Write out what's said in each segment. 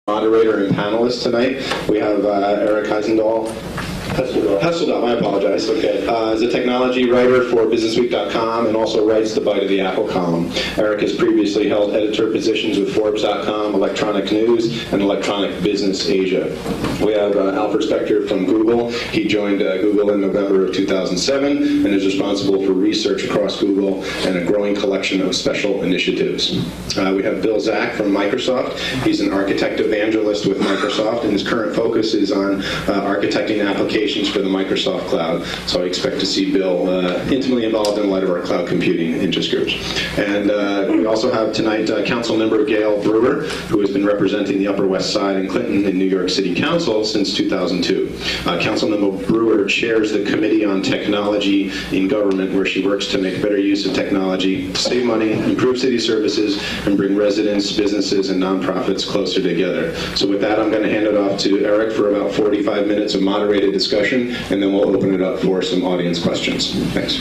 Moderator and panelist tonight. We have Arik Hesseldahl, I apologize. Okay. Is a technology writer for BusinessWeek.com and also writes the Bite of the Apple column. Arik has previously held editor positions with Forbes.com, Electronic News, and Electronic Business Asia. We have Alfred Spector from Google. He joined Google in November of 2007 and is responsible for research across Google and a growing collection of special initiatives. We have Zack from Microsoft. He's an architect evangelist with Microsoft, and his current focus is on architecting applications for the Microsoft Cloud. So I expect to see Bill intimately involved in a lot of our cloud computing interest groups. And we also have tonight Council Member Gale Brewer, who has been representing the Upper West Side and Clinton in New York City Council since 2002. Councilmember Brewer chairs the Committee on Technology in Government, where she works to make better use of technology, save money, improve city services, and bring residents, businesses, and nonprofits closer together. So with that, I'm going to hand it off to Arik for about 45 minutes of moderated discussion, and then we'll open it up for some audience questions. Thanks.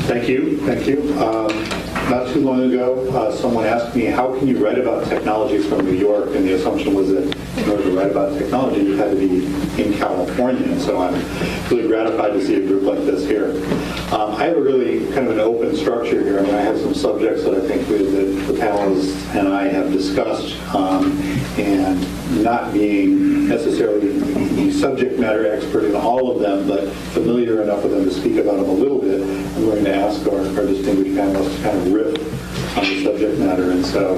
Thank you. Thank you. Not too long ago, someone asked me, how can you write about technology from New York? And the assumption was that in order to write about technology, you had to be in California. And so I'm really gratified to see a group like this here. I have a really kind of an open structure here. I mean, I have some subjects that I think the panelists and I have discussed, and not being necessarily the subject matter expert in all of them, but familiar enough with them to speak about them a little bit, I'm going to ask our distinguished panelists to kind of riff on the subject matter. And so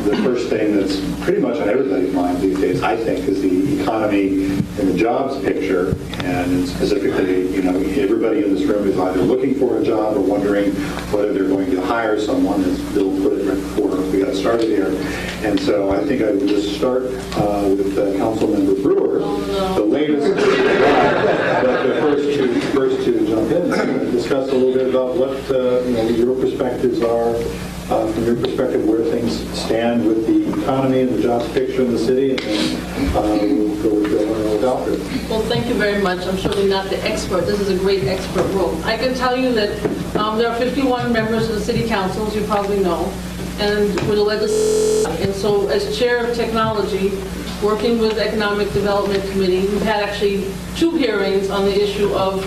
the first thing that's pretty much on everybody's mind these days, I think, is the economy and the jobs picture. And specifically, everybody in this room is either looking for a job or wondering whether they're going to hire someone, as Bill put it right before we got started here. And so I think I would just start with Councilmember Brewer, the latest, but the first to jump in and discuss a little bit about what your perspectives are, from your perspective, where things stand with the economy and the jobs picture in the city, and then we'll go with Bill and with Alfred. Well, thank you very much. I'm certainly not the expert. This is a great expert room. I can tell you that there are 51 members of the city council, as you probably know, and with the legislature. And so as chair of technology, working with the Economic Development Committee, we've had actually 2 hearings on the issue of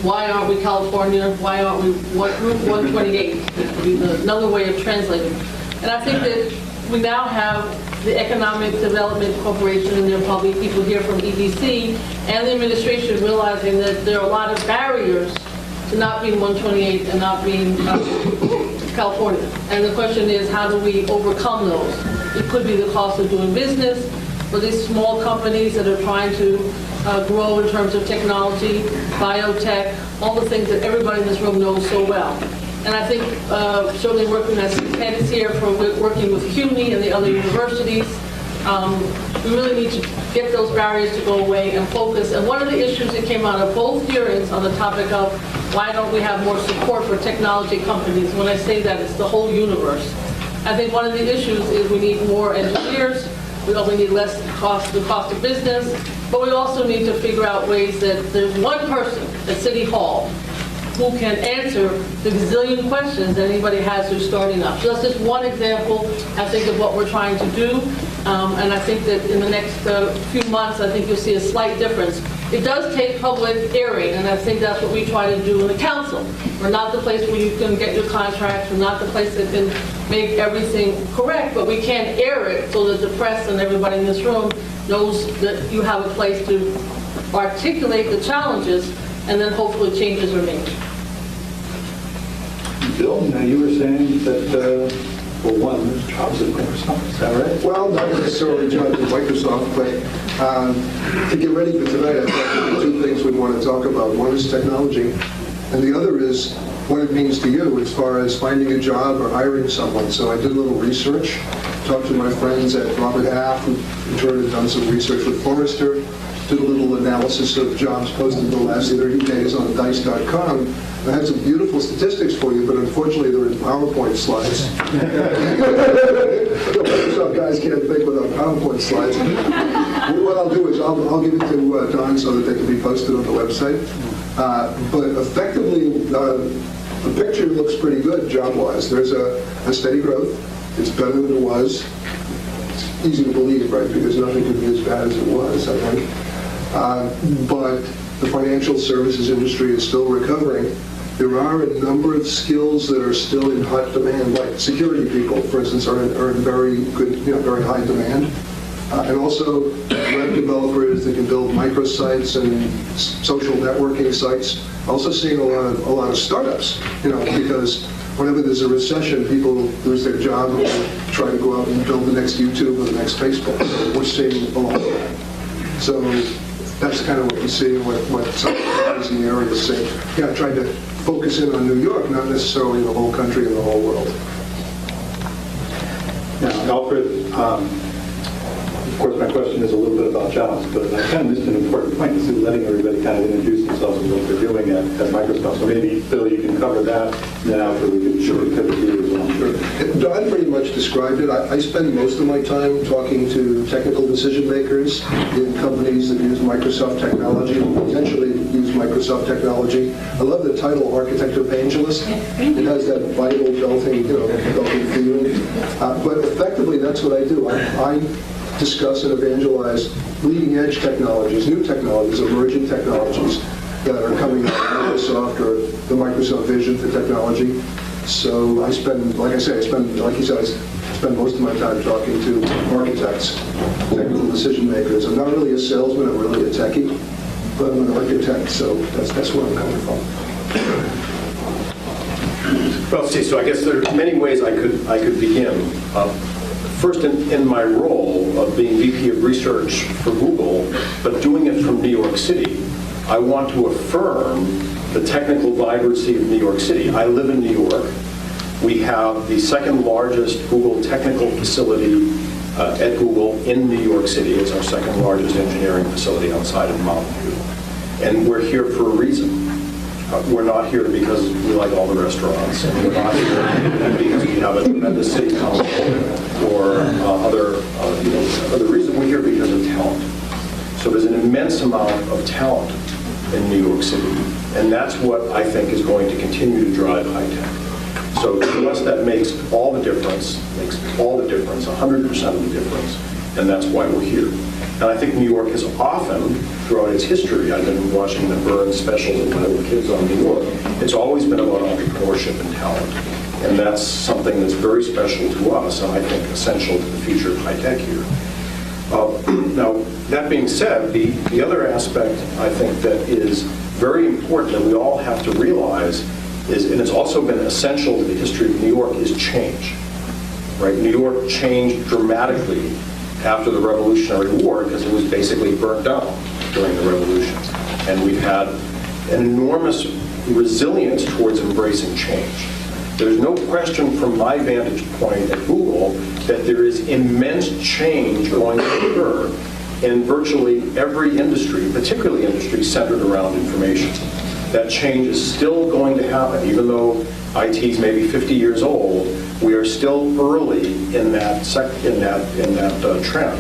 why aren't we California, why aren't we Route 128, would be another way of translating. And I think that we now have the Economic Development Corporation, and there are probably people here from EDC, and the administration realizing that there are a lot of barriers to not being 128 and not being California. And the question is, how do we overcome those? It could be the cost of doing business for these small companies that are trying to grow in terms of technology, biotech, all the things that everybody in this room knows so well. And I think certainly working as Ted is here for working with CUNY and the other universities, we really need to get those barriers to go away and focus. And one of the issues that came out of both hearings on the topic of why don't we have more support for technology companies, when I say that, it's the whole universe. I think one of the issues is we need more engineers, we need less the cost of business, but we also need to figure out ways that there's one person at City Hall who can answer the gazillion questions that anybody has who's starting up. So that's just one example, I think, of what we're trying to do. And I think that in the next few months, I think you'll see a slight difference. It does take public hearing, and I think that's what we try to do in the council. We're not the place where you can get your contracts. We're not the place that can make everything correct, but we can air it so that the press and everybody in this room knows that you have a place to articulate the challenges, and then hopefully changes are made. Bill, now you were saying that, well, one, there's jobs at Microsoft, is that right? Well, not necessarily jobs at Microsoft, but to get ready for tonight, I thought there were 2 things we want to talk about. One is technology, and the other is what it means to you as far as finding a job or hiring someone. So I did a little research, talked to my friends at Robert Half, who had done some research with Forrester, did a little analysis of jobs posted in the last 30 days on dice.com. I had some beautiful statistics for you, but unfortunately they're in PowerPoint slides. Some guys can't think without PowerPoint slides. What I'll do is I'll give it to Don so that they can be posted on the website. But effectively, the picture looks pretty good job-wise. There's a steady growth. It's better than it was. easy to believe, right, because nothing could be as bad as it was, I think. But the financial services industry is still recovering. There are a number of skills that are still in hot demand, like security people, for instance, are in very good, very high demand. And also web developers that can build microsites and social networking sites. Also seeing a lot of startups, because whenever there's a recession, people lose their job and try to go out and build the next YouTube or the next Facebook. So we're seeing a lot of that. So that's kind of what you see, what some companies in the area say. Trying to focus in on New York, not necessarily the whole country and the whole world. Now, Alfred, of course, my question is a little bit about jobs, but I kind of missed an important point. This is letting everybody kind of introduce themselves and what they're doing at Microsoft. So maybe, Bill, you can cover that, and then Alfred, we can pivot here as well. Sure. Don pretty much described it. I spend most of my time talking to technical decision makers in companies that use Microsoft technology, or potentially use Microsoft technology. I love the title Architect Evangelist. It has that Bible belting, belting feeling. But effectively, that's what I do. I discuss and evangelize leading-edge technologies, new technologies, emerging technologies that are coming out of Microsoft or the Microsoft vision for technology. So I spend, like you said, I spend most of my time talking to architects, technical decision makers. I'm not really a salesman, I'm really a techie, but I'm an architect, so that's where I'm coming from. Well, see, so I guess there are many ways I could begin. First, in my role of being VP of Research for Google, but doing it from New York City, I want to affirm the technical vibrancy of New York City. I live in New York. We have the second largest Google technical facility at Google in New York City. It's our second largest engineering facility outside of Mountain View. And we're here for a reason. We're not here because we like all the restaurants. And we're not here because we have a tremendous city council or other reason. We're here because of talent. So there's an immense amount of talent in New York City. And that's what I think is going to continue to drive high tech. So to us, that makes all the difference, 100% of the difference. And that's why we're here. And I think New York has often, throughout its history, I've been watching the Burns specials when I was kids on New York, it's always been about entrepreneurship and talent. And that's something that's very special to us, and I think essential to the future of high tech here. Now, that being said, the other aspect I think that is very important that we all have to realize is, and it's also been essential to the history of New York, is change. Right? New York changed dramatically after the Revolutionary War because it was basically burnt down during the Revolution. And we've had an enormous resilience towards embracing change. There's no question from my vantage point at Google that there is immense change going to occur in virtually every industry, particularly industries centered around information. That change is still going to happen, even though IT is maybe 50 years old. We are still early in that trend.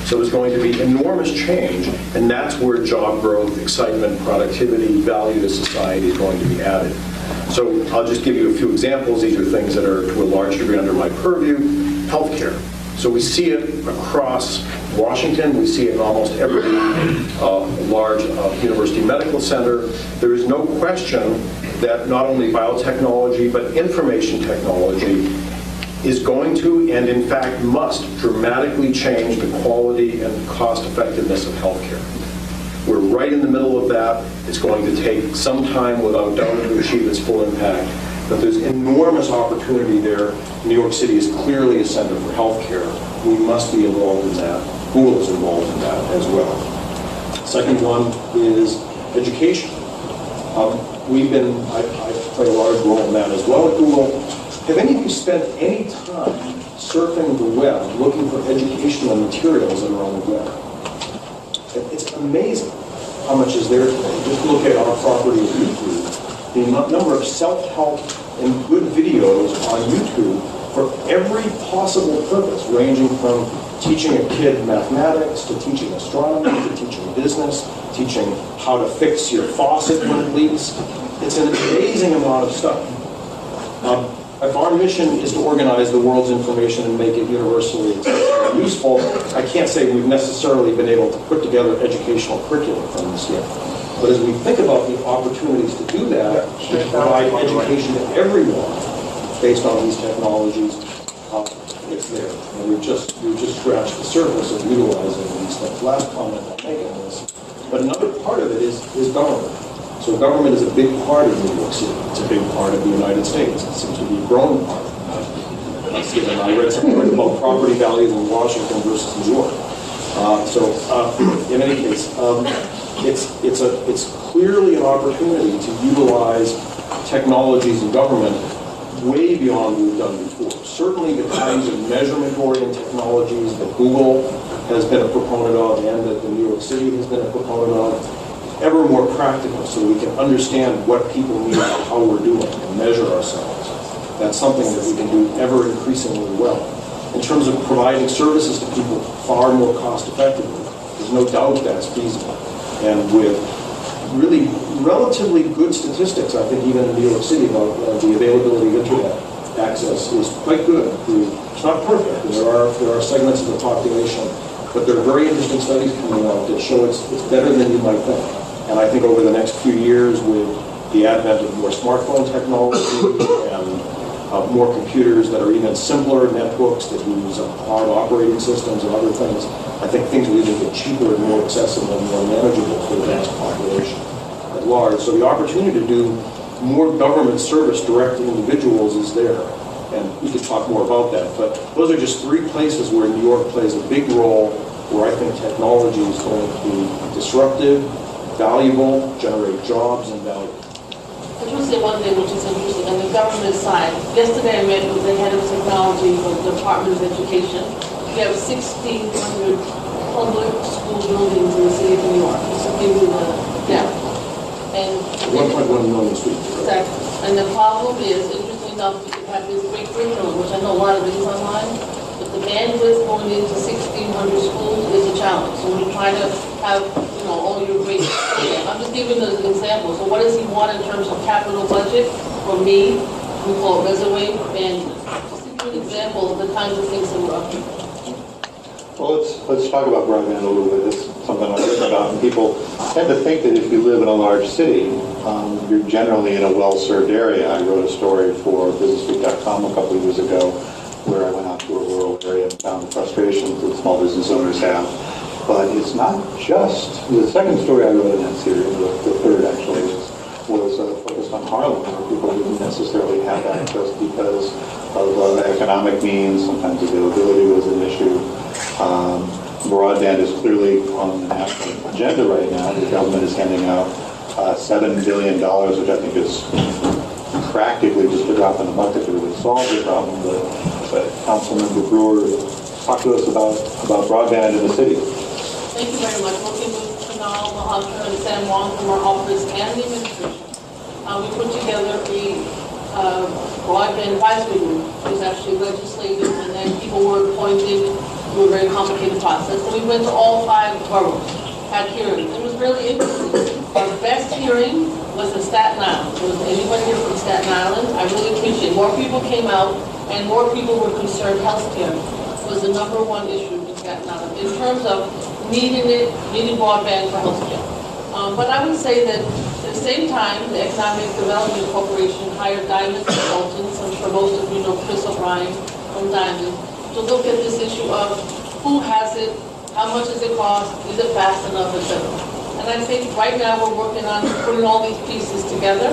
So there's going to be enormous change, and that's where job growth, excitement, productivity, value to society is going to be added. So I'll just give you a few examples. These are things that are to a large degree under my purview. Healthcare. So we see it across Washington. We see it in almost every large university medical center. There is no question that not only biotechnology, but information technology is going to, and in fact must, dramatically change the quality and cost effectiveness of healthcare. We're right in the middle of that. It's going to take some time, without doubt, to achieve its full impact. But there's enormous opportunity there. New York City is clearly a center for healthcare. We must be involved in that. Google is involved in that as well. Second one is education. I play a large role in that as well at Google. Have any of you spent any time surfing the web, looking for educational materials that are on the web? It's amazing how much is there today. Just look at our property of YouTube. The number of self-help and good videos on YouTube for every possible purpose, ranging from teaching a kid mathematics, to teaching astronomy, to teaching business, teaching how to fix your faucet when it leaks. It's an amazing amount of stuff. if our mission is to organize the world's information and make it universally accessible and useful, I can't say we've necessarily been able to put together educational curriculum from this yet. But as we think about the opportunities to do that, to provide education to everyone based on these technologies, it's there. And we've just scratched the surface of utilizing these things. Last comment I'll make on this. But another part of it is government. So government is a big part of New York City. It's a big part of the United States. It seems to be a growing part. I read something about property values in Washington versus New York. In any case, it's clearly an opportunity to utilize technologies in government way beyond what we've done before. Certainly the kinds of measurement-oriented technologies that Google has been a proponent of and that the New York City has been a proponent of, ever more practical so we can understand what people need and how we're doing and measure ourselves. That's something that we can do ever increasingly well. In terms of providing services to people far more cost effectively, there's no doubt that's feasible. And with really relatively good statistics, I think even in New York City, about the availability of internet access is quite good. It's not perfect. There are segments of the population, but there are very interesting studies coming out that show it's better than you might think. And I think over the next few years, with the advent of more smartphone technology and more computers that are even simpler, netbooks that use hard operating systems and other things, I think things will even get cheaper and more accessible and more manageable for the vast population at large. So the opportunity to do more government service direct to individuals is there. And we could talk more about that. But those are just three places where New York plays a big role, where I think technology is going to be disruptive, valuable, generate jobs and value. I just say one thing which is interesting. On the government side, yesterday I met with the head of technology for the Department of Education. We have 1,600 public school buildings in the city of New York. Just to give you the depth. And 1.1 million students. Exactly. And the problem is, interesting enough, we have this great curriculum, which I know a lot of it is online, but the bandwidth going into 1,600 schools is a challenge. So when you're trying to have, all your great, I'm just giving an example. So what does he want in terms of capital budget? For me, we call it reservoir bandwidth. Just to give you an example of the kinds of things that we're up to. Well, let's talk about broadband a little bit. It's something I've written about, and people tend to think that if you live in a large city, you're generally in a well-served area. I wrote a story for BusinessWeek.com a couple of years ago where I went out to a rural area and found the frustrations that small business owners have. But it's not just, the second story I wrote in that series, the third actually, was focused on Harlem, where people didn't necessarily have access because of economic means. Sometimes availability was an issue. Broadband is clearly on the national agenda right now. The government is handing out $7 billion, which I think is practically just a drop in the bucket to really solve the problem. But Councilmember Brewer, talk to us about broadband in the city. Thank you very much. Working with Kunal, Mahalter, and Sam Wong from our office and the administration, we put together a broadband advisory group. It was actually legislative, and then people were appointed through a very complicated process. And we went to all 5 boroughs, had hearings. It was really interesting. Our best hearing was in Staten Island. Was anyone here from Staten Island? I really appreciate it. More people came out, and more people were concerned. Healthcare was the #1 issue in Staten Island in terms of needing broadband for healthcare. But I would say that at the same time, the Economic Development Corporation hired Diamond Consultants. I'm sure most of you know Chris O'Brien from Diamond, to look at this issue of who has it, how much does it cost, is it fast enough, etc. And I think right now we're working on putting all these pieces together.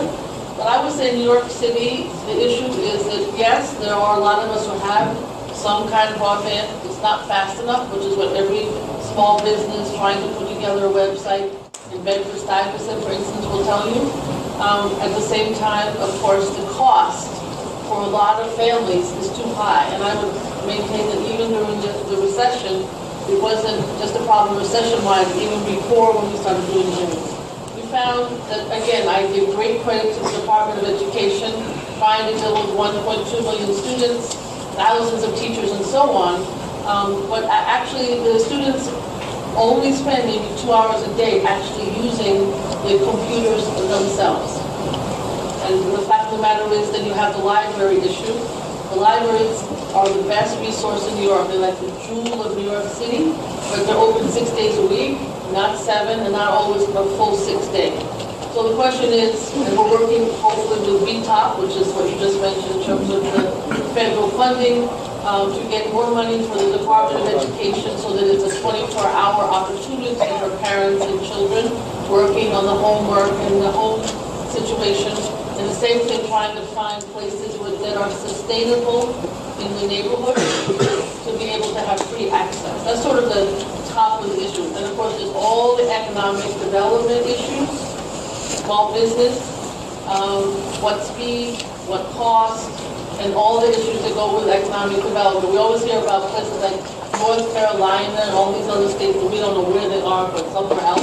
But I would say in New York City, the issue is that yes, there are a lot of us who have some kind of broadband. It's not fast enough, which is what every small business trying to put together a website in Bedford-Stuyvesant, for instance, will tell you. At the same time, of course, the cost for a lot of families is too high. And I would maintain that even during the recession, it wasn't just a problem recession-wise, even before when we started doing hearings. We found that, again, I give great credit to the Department of Education, trying to deal with 1.2 million students, thousands of teachers, and so on. But actually, the students only spend maybe 2 hours a day actually using the computers themselves. And the fact of the matter is then you have the library issue. The libraries are the best resource in New York. They're like the jewel of New York City, but they're open 6 days a week, not 7, and not always a full 6 days. So the question is, and we're working hopefully with VTOP, which is what you just mentioned in terms of the federal funding, to get more money for the Department of Education so that it's a 24-hour opportunity for parents and children working on the homework and the home situation. And the same thing, trying to find places that are sustainable in the neighborhood to be able to have free access. That's sort of the top of the issues. And of course, there's all the economic development issues, small business, what speed, what cost, and all the issues that go with economic development. We always hear about places like North Carolina and all these other states, but we don't know where they are, but somewhere else.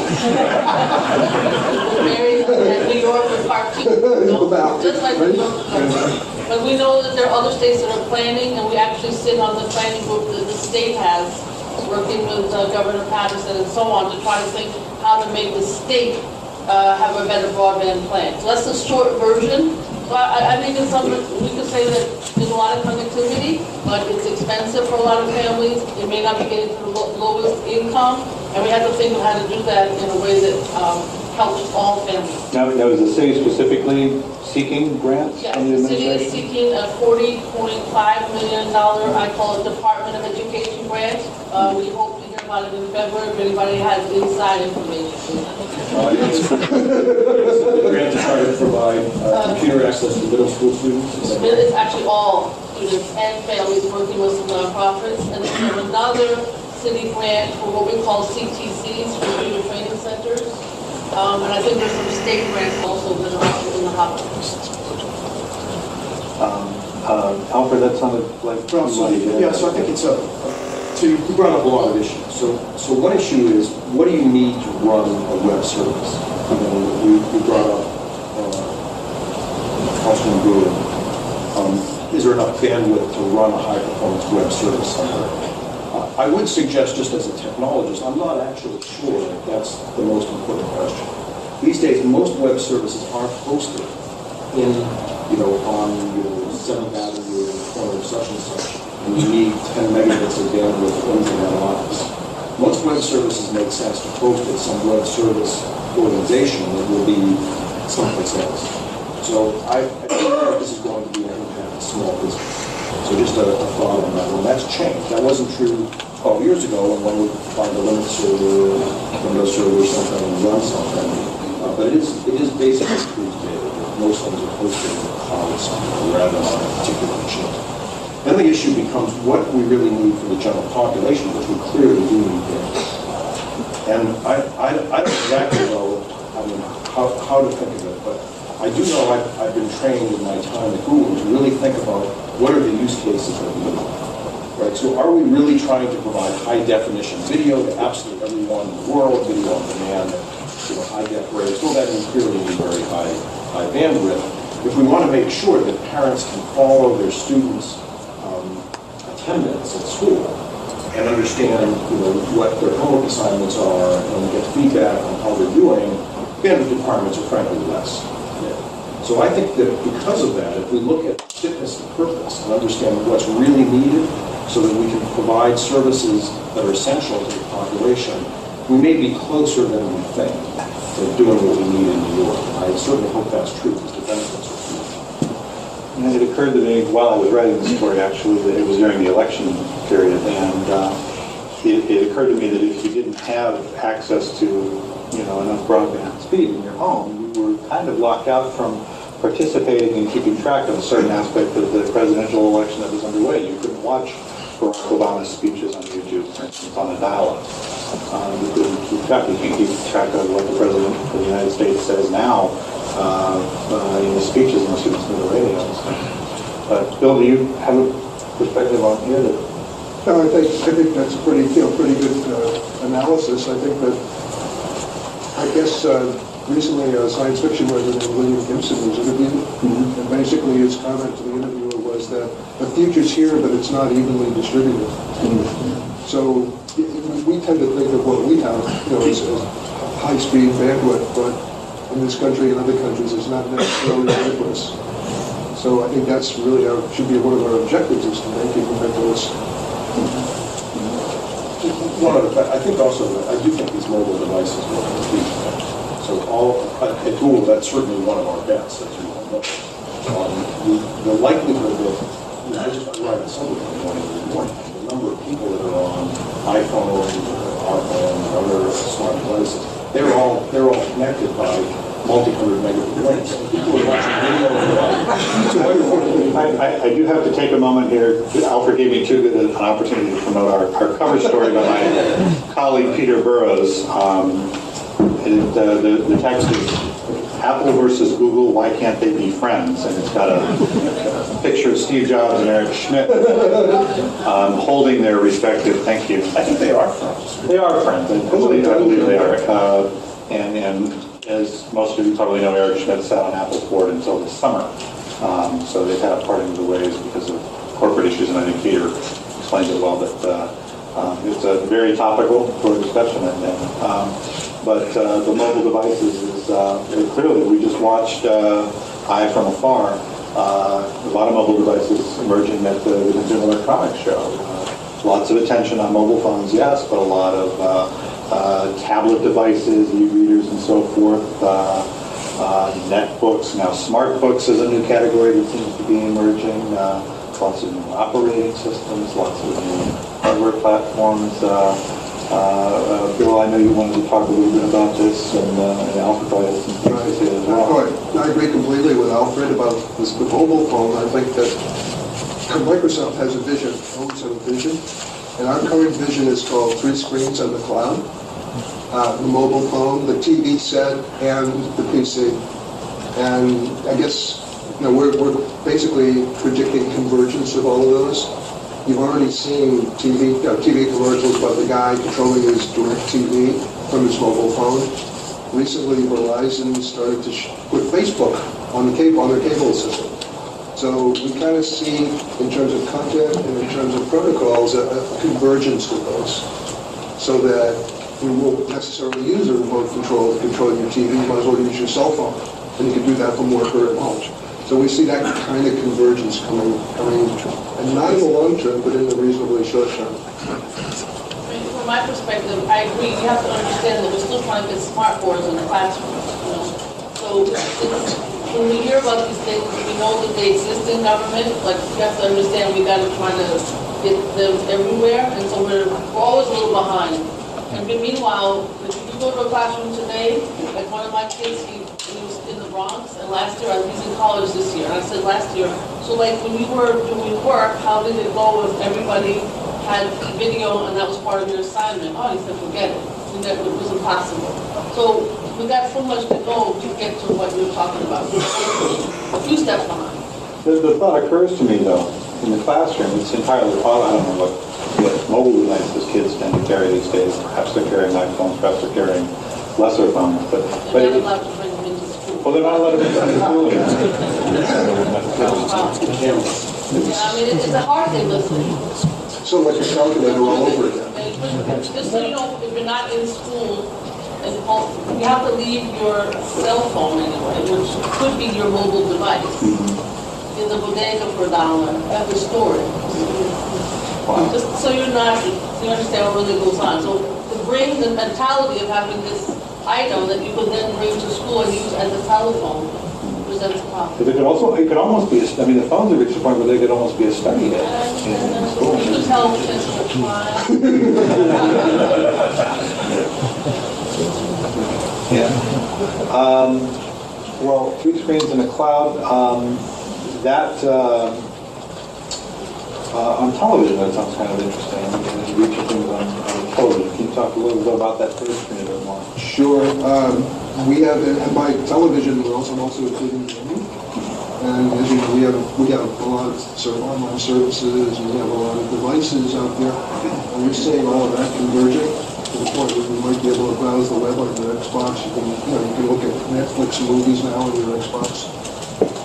And New York is part two. Just like New York. But we know that there are other states that are planning, and we actually sit on the planning group that the state has, working with Governor Patterson and so on, to try to think how to make the state have a better broadband plan. So that's the short version. So I think in some, we could say that there's a lot of connectivity, but it's expensive for a lot of families. It may not be getting to the lowest income, and we have to think of how to do that in a way that helps all families. Now, is the city specifically seeking grants Yes, from the the city is administration? seeking a $40.5 million, I call it Department of Education grant. We hope to hear about it in February if anybody has inside information. The grant to try to provide computer access to middle school students. It's actually all students and families working with some nonprofits. And then we have another city grant for what we call CTCs, computer training centers. And I think there's some state grants also that are also in the hopper. Alfred, that sounded like... Well, so I think it's so you brought up a lot of issues. So one issue is, what do you need to run a web service? I mean, we brought up Councilman Brewer. Is there enough bandwidth to run a high-performance web service somewhere? I would suggest, just as a technologist, I'm not actually sure that that's the most important question. These days, most web services are hosted in, on 7th Avenue in the corner of such and such, and you need 10 megabits of bandwidth in that office. Most web services make sense to host at some web service organization that will be someplace else. So I think that this is going to be an impact on small business. So just a thought on that one. That's changed. That wasn't true 12 years ago when one would find a Linux server, Windows server or something and run something. But it is basically true today that most things are hosted in the cloud somewhere rather than on a particular machine. Then the issue becomes what we really need for the general population, which we clearly do need there. And I don't exactly know how to think of it, but I do know I've been trained in my time at Google to really think about what are the use cases that we need. Right? So are we really trying to provide high-definition video to absolutely everyone in the world, video on demand, high-def rates? Well, that is clearly very high bandwidth. If we want to make sure that parents can follow their students' attendance at school and understand what their homework assignments are and get feedback on how they're doing, bandwidth requirements are frankly less. So I think that because of that, if we look at fitness to purpose and understand what's really needed so that we can provide services that are essential to the population, we may be closer than we think to doing what we need in New York. I certainly hope that's true because the benefits are true. And it occurred to me while I was writing the story, actually, that it was during the election period, and it occurred to me that if you didn't have access to, enough broadband speed in your home, you were kind of locked out from participating and keeping track of a certain aspect of the presidential election that was underway. You couldn't watch Barack Obama's speeches on YouTube, for instance, on a dial-up. You couldn't keep track. You can't keep track of what the President of the United States says now in his speeches unless you listen to the radio. But Bill, do you have a perspective on here? No, I think that's a pretty good analysis. I think that, recently a science fiction writer named William Gibson was interviewed, and basically his comment to the interviewer was that the future's here, but it's not evenly distributed. So we tend to think of what we have, as high-speed bandwidth, but in this country and other countries, it's not necessarily ubiquitous. So I think that's really should be one of our objectives, is to make people think of this. I think also, I do think these mobile devices will compete. So at Google, that's certainly one of our bets, as you all know. The likelihood that, I just arrived at somewhere in the morning, the number of people that are on iPhone, and other smart devices, they're all connected by multi-hundred megabit links. People are watching video. I do have to take a moment here. Alfred gave me too good an opportunity to promote our cover story by my colleague Peter Burrows. The text is Apple versus Google, why can't they be friends? And it's got a picture of Steve Jobs and Eric Schmidt holding their respective, thank you. I think they are friends. They are friends. I believe they are. And as most of you probably know, Eric Schmidt sat on Apple's board until this summer. So they've had a parting of the ways because of corporate issues, and I think Peter explained it well, but it's a very topical for discussion, I think. But the mobile devices is clearly, we just watched Eye from Afar, a lot of mobile devices emerging at the Consumer Electronics Show. Lots of attention on mobile phones, yes, but a lot of tablet devices, e-readers and so forth, netbooks. Now smart books is a new category that seems to be emerging. Lots of new operating systems, lots of new hardware platforms. Bill, I know you wanted to talk a little bit about this, and Alfred probably has some things to say as well. I agree completely with Alfred about this, the mobile phone. I think that Microsoft has a vision, owns a vision, and our current vision is called 3 screens on the cloud. The mobile phone, the TV set, and the PC. And I guess we're basically predicting convergence of all of those. You've already seen TV commercials about the guy controlling his direct TV from his mobile phone. Recently, Verizon started to put Facebook on their cable system. So we kind of see, in terms of content and in terms of protocols, a convergence with those, so that you won't necessarily use a remote control to control your TV. You might as well use your cell phone, and you can do that from work or at home. So we see that kind of convergence coming, and not in the long term, but in the reasonably short term. From my perspective, I agree. You have to understand that we're still trying to get smart boards in the classrooms. So when we hear about these things, we know that they exist in government. Like, you have to understand we got to try to get them everywhere, and so we're always a little behind. And meanwhile, if you go to a classroom today, like one of my kids, he was in the Bronx, and last year, he's in college this year, and I said last year, so like when you were doing work, how did it go if everybody had video and that was part of your assignment? Oh, he said, forget it. It was impossible. So we got so much to go to get to what you're talking about. A few steps behind. The thought occurs to me, though, in the classroom, it's entirely possible. I don't know what mobile devices kids tend to carry these days. Perhaps they're carrying iPhones, perhaps they're carrying lesser phones. But they're not allowed to bring them into school. Well, they're not allowed to bring them into school. I mean, it's a hard thing listening. So like a calculator all over again. Just so you know, if you're not in school, you have to leave your cell phone anyway, which could be your mobile device, in the bodega for $1 at the store. Just so you understand what really goes on. So to bring the mentality of having this item that you could then bring to school and use as a telephone presents a problem. It could almost be, the phones have reached a point where they could almost be a study aid in school. You could tell kids to try. Yeah. Well, 3 screens in the cloud, on television, that sounds kind of interesting. Reaching things on television. Can you talk a little bit about that 3rd screen a bit more? Sure. We have, and by television, we're also including gaming. And as you know, we have a lot of online services, and we have a lot of devices out there. And we're seeing all of that converging to the point where we might be able to browse the web on your Xbox. You can look at Netflix movies now on your Xbox,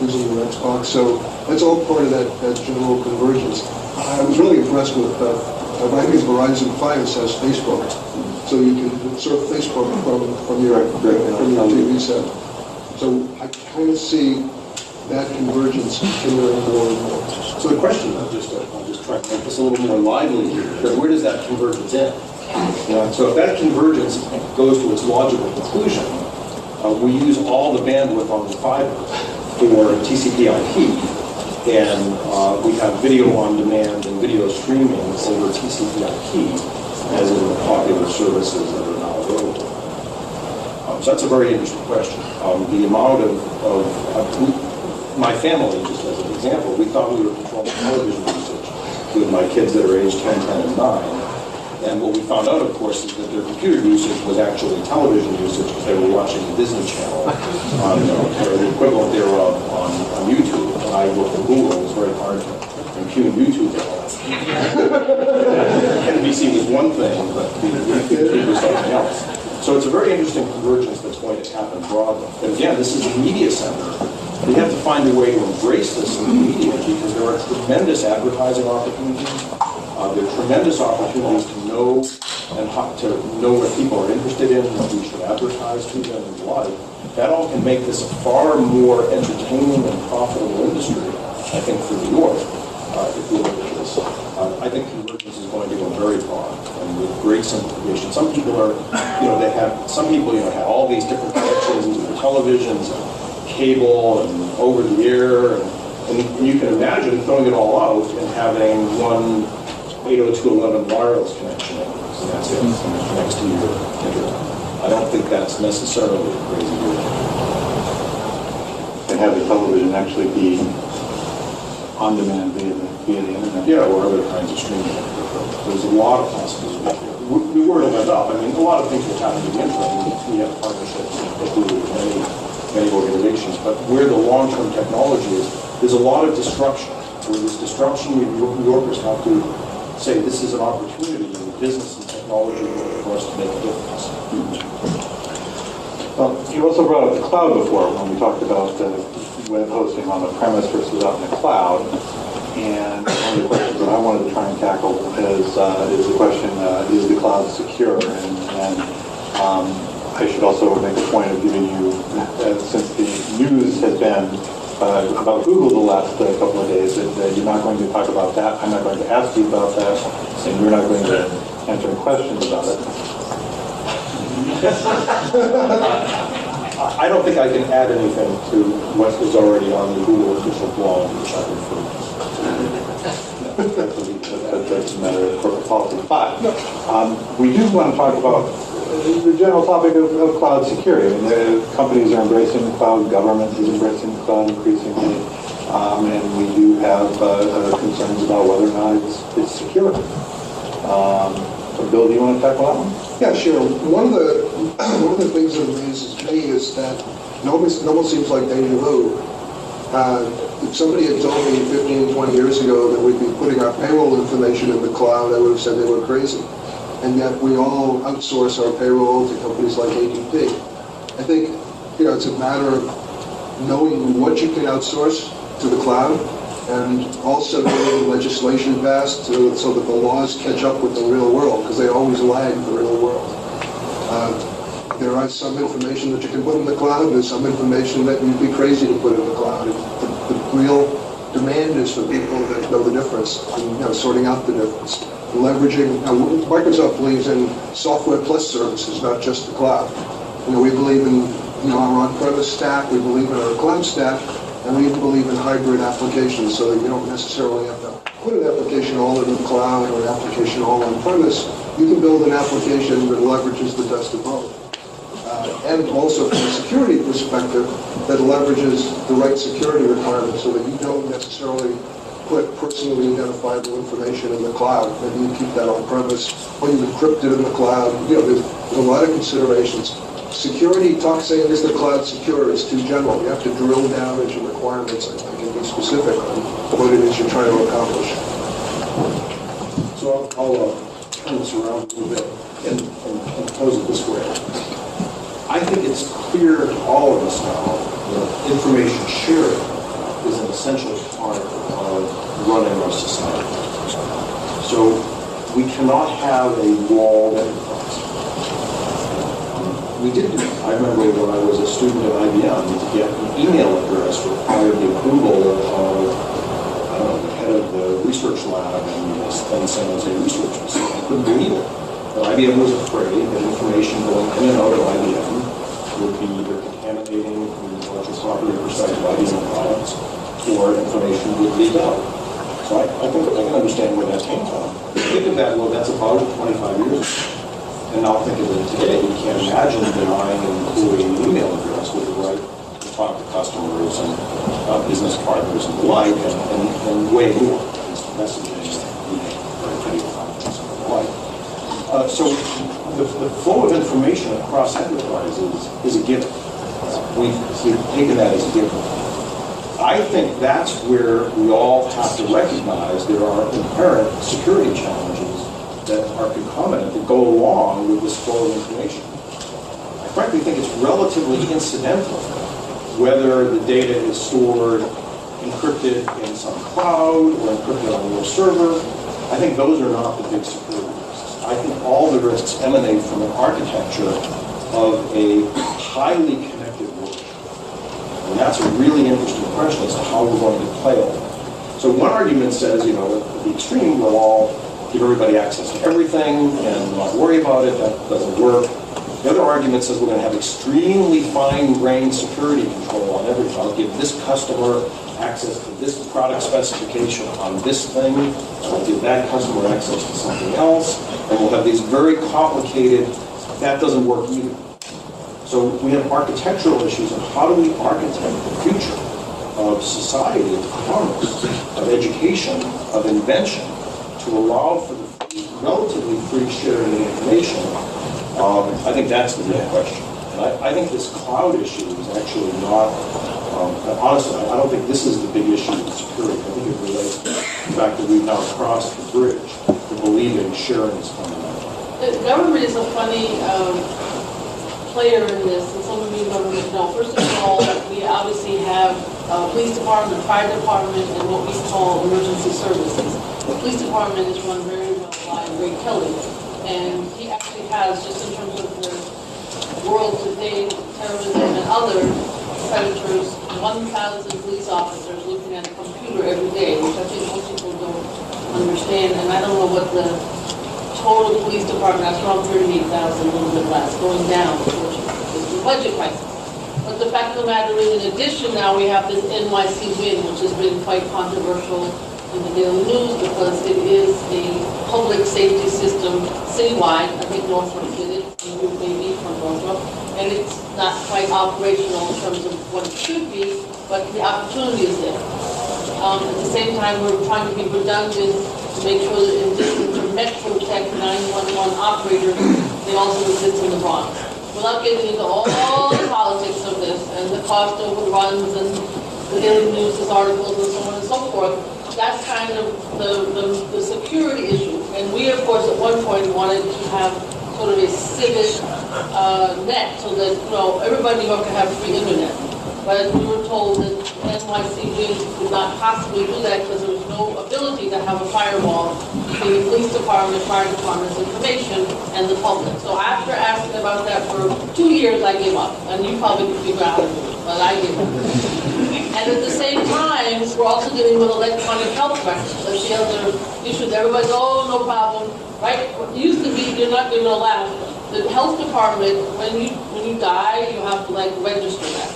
using your Xbox. So that's all part of that general convergence. I was really impressed with, I think Verizon Fire says Facebook. So you can surf Facebook from your TV set. So I kind of see that convergence continuing more and more. So the question, I'll just try to make this a little more lively here, is where does that convergence end? So if that convergence goes to its logical conclusion, we use all the bandwidth on the fiber for TCP/IP, and we have video on demand and video streaming over TCP/IP, as in the popular services that are now available. So that's a very interesting question. The amount of my family, just as an example, we thought we were controlling television usage with my kids that are aged 10, 10, and 9. And what we found out, of course, is that their computer usage was actually television usage because they were watching the Disney Channel on, or the equivalent thereof on YouTube. When I worked at Google, it was very hard to impugn YouTube. NBC was one thing, but YouTube was something else. So it's a very interesting convergence that's going to happen broadly. And again, this is a media center. We have to find a way to embrace this in the media because there are tremendous advertising opportunities. There are tremendous opportunities to know and to know what people are interested in, what we should advertise to them and why. That all can make this a far more entertaining and profitable industry, I think, for New York, if we look at this. I think convergence is going to go very far and with great simplification. Some people are, some people have all these different connections to televisions, and cable, and over the air, and you can imagine throwing it all out and having one 802.11 wireless connection, and that's it. Next to your internet. I don't think that's necessarily a crazy idea. And have the television actually be on demand via the internet. Yeah, or other kinds of streaming. There's a lot of possibilities. We were to let up. I mean, a lot of things will happen to the internet. We have partnerships with many organizations, but where the long-term technology is, there's a lot of disruption. Where this disruption, New Yorkers have to say this is an opportunity in business and technology for us to make a difference. Well, you also brought up the cloud before when we talked about web hosting on the premise versus out in the cloud. And one of the questions that I wanted to try and tackle is the question, is the cloud secure? And I should also make a point of giving you, since the news has been about Google the last couple of days, that you're not going to talk about that. I'm not going to ask you about that, and you're not going to answer any questions about it. I don't think I can add anything to what is already on the Google official blog, which I refer to. That's a matter of corporate policy. But we do want to talk about the general topic of cloud security. I mean, the companies are embracing the cloud, government is embracing the cloud increasingly, and we do have concerns about whether or not it's secure. So Bill, do you want to tackle that one? Yeah, sure. One of the things that amazes me is that it almost seems like deja vu. If somebody had told me 15, 20 years ago that we'd be putting our payroll information in the cloud, I would have said they were crazy. And yet we all outsource our payroll to companies like ADP. I think, it's a matter of knowing what you can outsource to the cloud, and also getting legislation passed so that the laws catch up with the real world, because they always lag the real world. There are some information that you can put in the cloud, there's some information that you'd be crazy to put in the cloud. The real demand is for people that know the difference, and sorting out the difference. Leveraging, Microsoft believes in software plus services, not just the cloud. We believe in our on-premise stack, we believe in our cloud stack, and we even believe in hybrid applications, so that you don't necessarily have to put an application all in the cloud or an application all on-premise. You can build an application that leverages the best of both. And also from a security perspective, that leverages the right security requirements so that you don't necessarily put personally identifiable information in the cloud. Maybe you keep that on-premise, or you encrypt it in the cloud. There's a lot of considerations. Security, saying is the cloud secure is too general. You have to drill down into requirements, I think, and be specific on what it is you're trying to accomplish. So I'll turn this around a little bit and pose it this way. I think it's clear to all of us now that information sharing is an essential part of running our society. So we cannot have a walled enterprise. we did do it. I remember when I was a student at IBM, to get an email address required the approval of, I don't know, the head of the research lab in San Jose research facility. I couldn't believe it. But IBM was afraid that information going in and out of IBM would be either contaminating from the intellectual property perspective of IBM products, or information would leak out. So I think I can understand where that came from. Think of that, well, that's about 25 years ago. And now think of it today. You can't imagine denying an employee an email address with the right to talk to customers and business partners and the like, and way more. Messaging, email, video conference, and the like. So the flow of information across enterprises is a given. We've taken that as a given. I think that's where we all have to recognize there are inherent security challenges that are concomitant that go along with this flow of information. I frankly think it's relatively incidental whether the data is stored encrypted in some cloud or encrypted on your server. I think those are not the big security risks. I think all the risks emanate from an architecture of a highly connected world. And that's a really interesting question as to how we're going to play all that. So one argument says, at the extreme, we'll all give everybody access to everything and not worry about it. That doesn't work. The other argument says we're going to have extremely fine-grained security control on everything. I'll give this customer access to this product specification on this thing, and I'll give that customer access to something else, and we'll have these very complicated, that doesn't work either. So we have architectural issues of how do we architect the future of society, of commerce, of education, of invention, to allow for the relatively free sharing of information. I think that's the real question. And I think this cloud issue is actually not, honestly, I don't think this is the big issue with security. I think it relates to the fact that we've now crossed the bridge to believing sharing is fundamental. The government is a funny player in this, and some of you government know. First of all, we obviously have police department, fire department, and what we call emergency services. The police department is run very well by Ray Kelly, and he actually has, just in terms of the world today, terrorism and other predators, 1,000 police officers looking at a computer every day, which I think most people don't understand, and I don't know what the total police department, that's around 38,000, a little bit less, going down, which is the budget crisis. But the fact of the matter is, in addition, now we have this NYC win, which has been quite controversial in the Daily News because it is a public safety system citywide. I think Northrop did it, and you may be from Northrop, and it's not quite operational in terms of what it should be, but the opportunity is there. At the same time, we're trying to be redundant to make sure that in addition to Metro Tech 911 operators, they also exist in the Bronx. Without getting into all the politics of this and the cost overruns and the Daily News' articles and so on and so forth, that's kind of the security issue. And we, of course, at one point wanted to have sort of a civic net so that, everybody in New York could have free internet. But we were told that NYC could not possibly do that because there was no ability to have a firewall between the police department, fire department's information, and the public. So after asking about that for 2 years, I gave up. And you probably could figure out how to do it, but I gave up. And at the same time, we're also dealing with electronic health records. That's the other issue. Everybody's, no problem, right? It used to be, you're not going to laugh. The health department, when you die, you have to register that.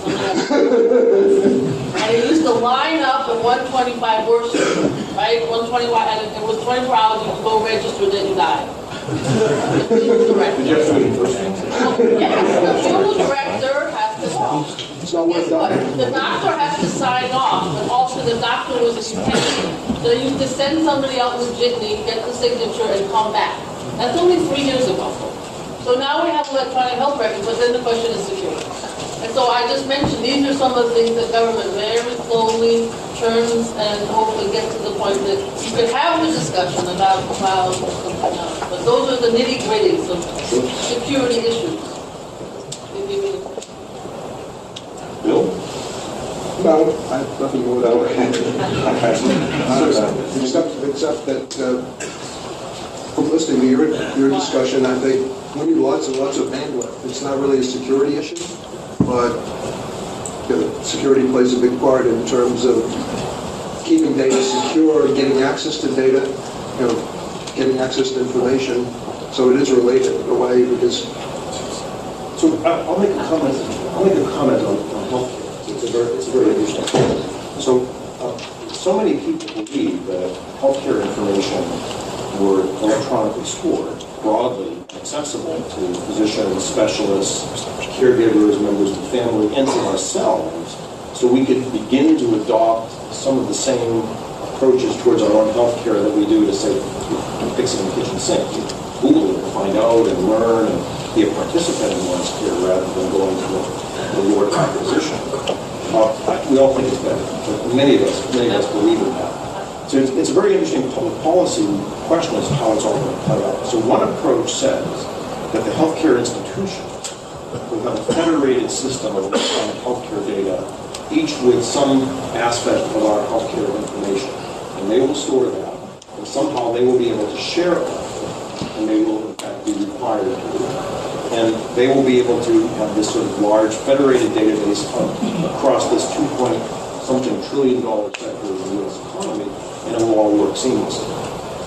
And it used to line up at 125 Worcester, right? 125, and it was 24 hours, you could go register, then you die. The funeral director. Did you have to do it first? Yes, the funeral director has to walk. The doctor has to sign off, but also the doctor was a detective. So they used to send somebody out with jitney, get the signature, and come back. That's only 3 years ago. So now we have electronic health records, but then the question is security. And so I just mentioned, these are some of the things that government very slowly turns and hopefully gets to the point that you can have the discussion about cloud or something else. But those are the nitty-gritties of security issues. Bill? No, I have nothing more to add. Except that from listening to your discussion, I think we need lots and lots of bandwidth. It's not really a security issue, but security plays a big part in terms of keeping data secure, getting access to data, getting access to information. So it is related in a way because. So I'll make a comment. On healthcare. It's a very interesting point. So many people believe that healthcare information were electronically stored, broadly accessible to physicians, specialists, caregivers, members of the family, and to ourselves, so we could begin to adopt some of the same approaches towards our own healthcare that we do to, say, fixing the kitchen sink. Google it and find out and learn and be a participant in one's care rather than going to a wartime position. We all think it's better, but many of us believe in that. So it's a very interesting public policy question as to how it's all going to play out. So one approach says that the healthcare institutions will have a federated system of electronic healthcare data, each with some aspect of our healthcare information. And they will store that, and somehow they will be able to share it, and they will in fact be required to. And they will be able to have this sort of large federated database across this $2.something trillion sector of the U.S. economy, and it will all work seamlessly.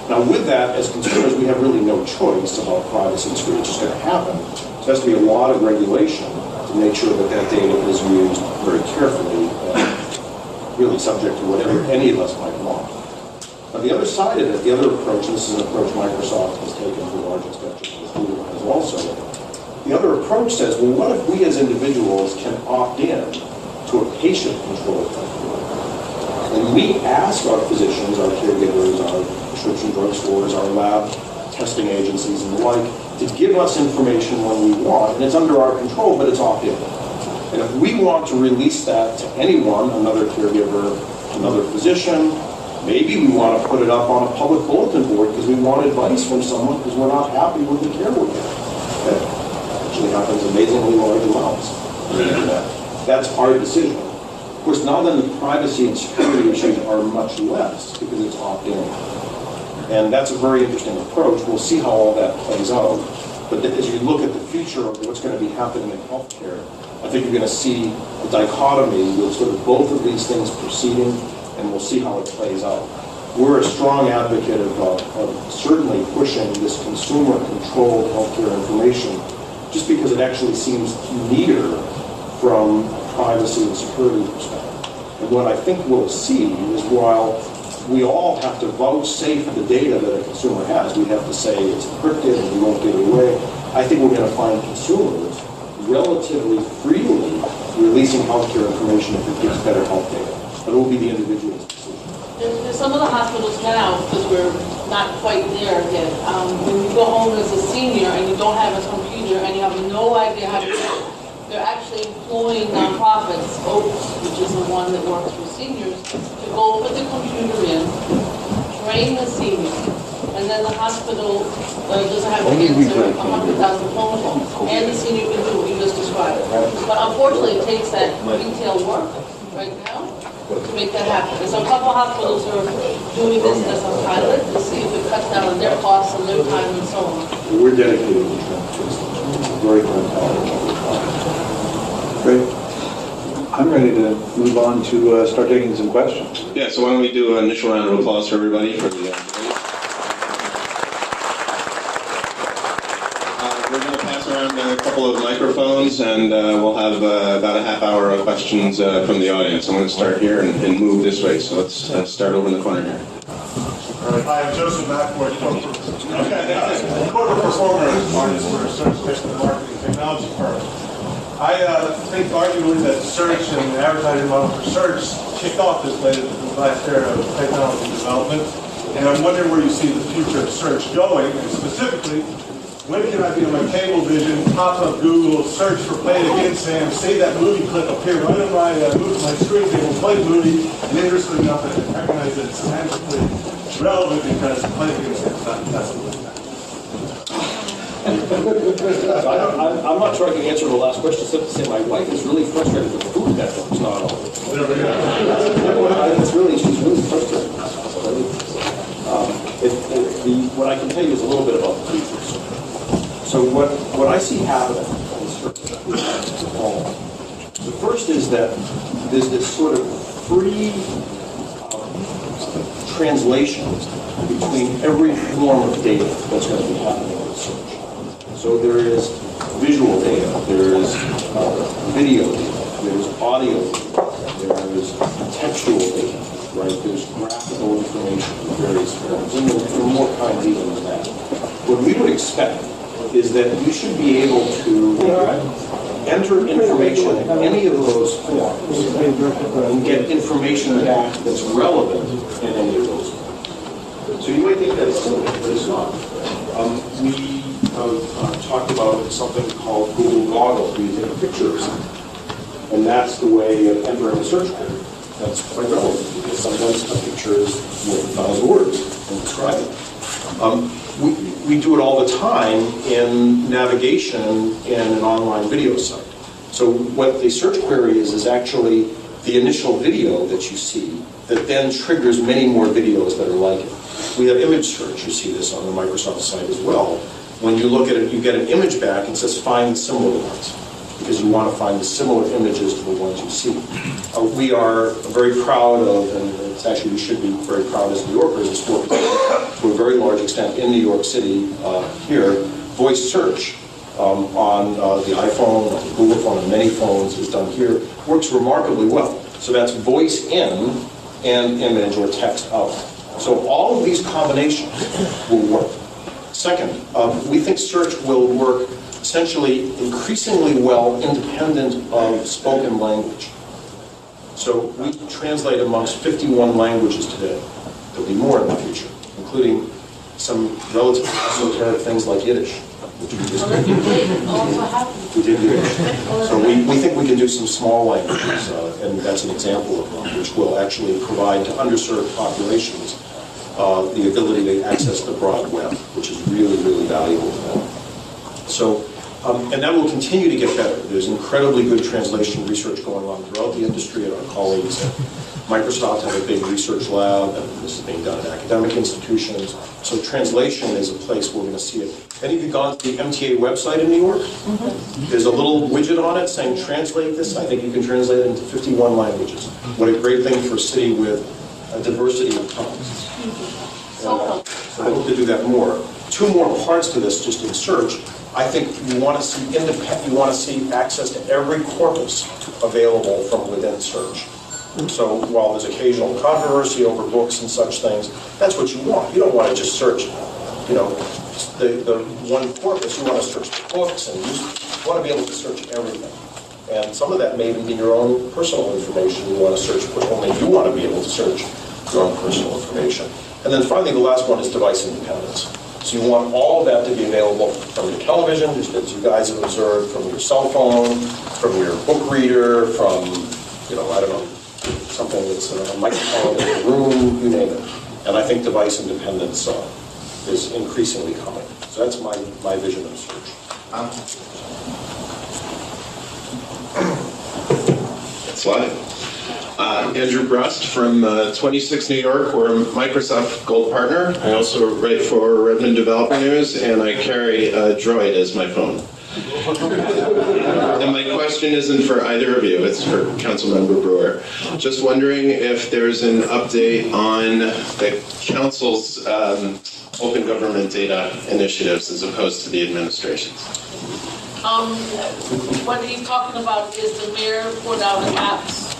Now with that, as consumers, we have really no choice about privacy and security. It's just going to happen. So there has to be a lot of regulation to make sure that that data is used very carefully and really subject to whatever any of us might want. Now the other side of it, the other approach, and this is an approach Microsoft has taken to a large extent, as Google has also, the other approach says, well, what if we as individuals can opt in to a patient-controlled healthcare? And we ask our physicians, our caregivers, our prescription drugstores, our lab testing agencies and the like, to give us information when we want, and it's under our control, but it's opt-in. And if we want to release that to anyone, another caregiver, another physician, maybe we want to put it up on a public bulletin board because we want advice from someone because we're not happy with the care we're getting. Actually happens amazingly large amounts. That's our decision. Of course, now then the privacy and security issues are much less because it's opt-in. And that's a very interesting approach. We'll see how all that plays out. But as you look at the future of what's going to be happening in healthcare, I think you're going to see a dichotomy with sort of both of these things proceeding, and we'll see how it plays out. We're a strong advocate of certainly pushing this consumer-controlled healthcare information just because it actually seems neater from a privacy and security perspective. And what I think we'll see is while we all have to vouchsafe the data that a consumer has, we have to say it's encrypted and we won't give it away, I think we're going to find consumers relatively freely releasing healthcare information if it gives better health data. But it will be the individual's decision. There's some of the hospitals now, because we're not quite there yet, when you go home as a senior and you don't have a computer and you have no idea how to do it, they're actually employing nonprofits, OAPS, which is the one that works with seniors, to go put the computer in, train the senior, and then the hospital doesn't have to answer 100,000 phone calls, and the senior can do what you just described. But unfortunately, it takes that retail work right now to make that happen. And so a couple of hospitals are doing this as a pilot to see if it cuts down on their costs and their time and so on. We're dedicated to that. Very good. Great. I'm ready to move on to start taking some questions. Yeah, so why don't we do an initial round of applause for everybody for the debate. We're going to pass around a couple of microphones, and we'll have about a half hour of questions from the audience. I'm going to start here and move this way, so let's start over in the corner here. Hi, I'm Joseph McFord, corporate performer artist for a search marketing technology firm. I think arguably that search and the advertising model for search kicked off this last era of technology development. And I'm wondering where you see the future of search going, and specifically, when can I be on my cable vision, pop up Google, search for Play It Again Sam, see that movie clip appear right on my screen, they will play the movie, and interestingly enough, I recognize that it's semantically relevant because Play It Again Sam is not tested. I'm not sure I can answer the last question, except to say my wife is really frustrated with the Food Network's not on. She's really frustrated. what I can tell you is a little bit about the future. So what I see happening is the first is that there's this sort of free translation between every form of data that's going to be happening in search. So there is visual data, there is video data, there's audio data, there is textual data, right? There's graphical information of various forms, and there are more kinds even than that. What we would expect is that you should be able to enter information in any of those forms and get information back that's relevant in any of those forms. So you might think that it's silly, but it's not. We talked about something called Google Goggles. We take a picture of something, and that's the way of entering a search query. That's quite relevant, because sometimes a picture is worth 1,000 words in describing it. We do it all the time in navigation in an online video site. So what the search query is actually the initial video that you see that then triggers many more videos that are like it. We have image search. You see this on the Microsoft site as well. When you look at it, you get an image back and says find similar ones, because you want to find the similar images to the ones you see. We are very proud of, and it's actually we should be very proud as New Yorkers, this work to a very large extent in New York City here. Voice search on the iPhone, on the Google phone, and many phones is done here, works remarkably well. So that's voice in and image or text out. So all of these combinations will work. Second, we think search will work essentially increasingly well independent of spoken language. So we translate amongst 51 languages today. There'll be more in the future, including some relatively esoteric things like Yiddish, which we just did. We did Yiddish. So we think we can do some small languages, and that's an example of one, which will actually provide to underserved populations the ability to access the broad web, which is really, really valuable to them. So, and that will continue to get better. There's incredibly good translation research going on throughout the industry, and our colleagues at Microsoft have a big research lab, and this is being done at academic institutions. So translation is a place where we're going to see it. Any of you gone to the MTA website in New York? Mm-hmm. There's a little widget on it saying translate this. I think you can translate it into 51 languages. What a great thing for a city with a diversity of tongues. So I hope to do that more. Two more parts to this, just in search. I think you want to see access to every corpus available from within search. So while there's occasional controversy over books and such things, that's what you want. You don't want to just search, the one corpus. You want to search books, and you want to be able to search everything. And some of that may be your own personal information. You want to search, but only you want to be able to search your own personal information. And then finally, the last one is device independence. So you want all of that to be available from your television, as you guys have observed, from your cell phone, from your book reader, from, I don't know, something that's a microphone in the room, you name it. And I think device independence is increasingly coming. So that's my vision of search. Slide. Andrew Brust from 26 New York. We're a Microsoft Gold Partner. I also write for Redmond Developer News, and I carry a Droid as my phone. And my question isn't for either of you, it's for Councilmember Brewer. Just wondering if there's an update on the Council's open government data initiatives as opposed to the administration's. What he's talking about is the mayor put out an apps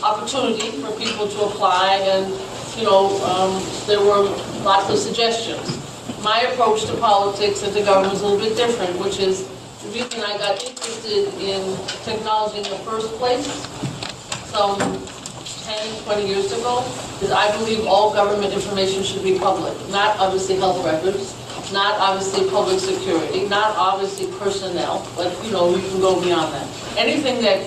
opportunity for people to apply, and there were lots of suggestions. My approach to politics and to government is a little bit different, which is the reason I got interested in technology in the first place, some 10, 20 years ago, is I believe all government information should be public, not obviously health records, not obviously public security, not obviously personnel, but we can go beyond that. Anything that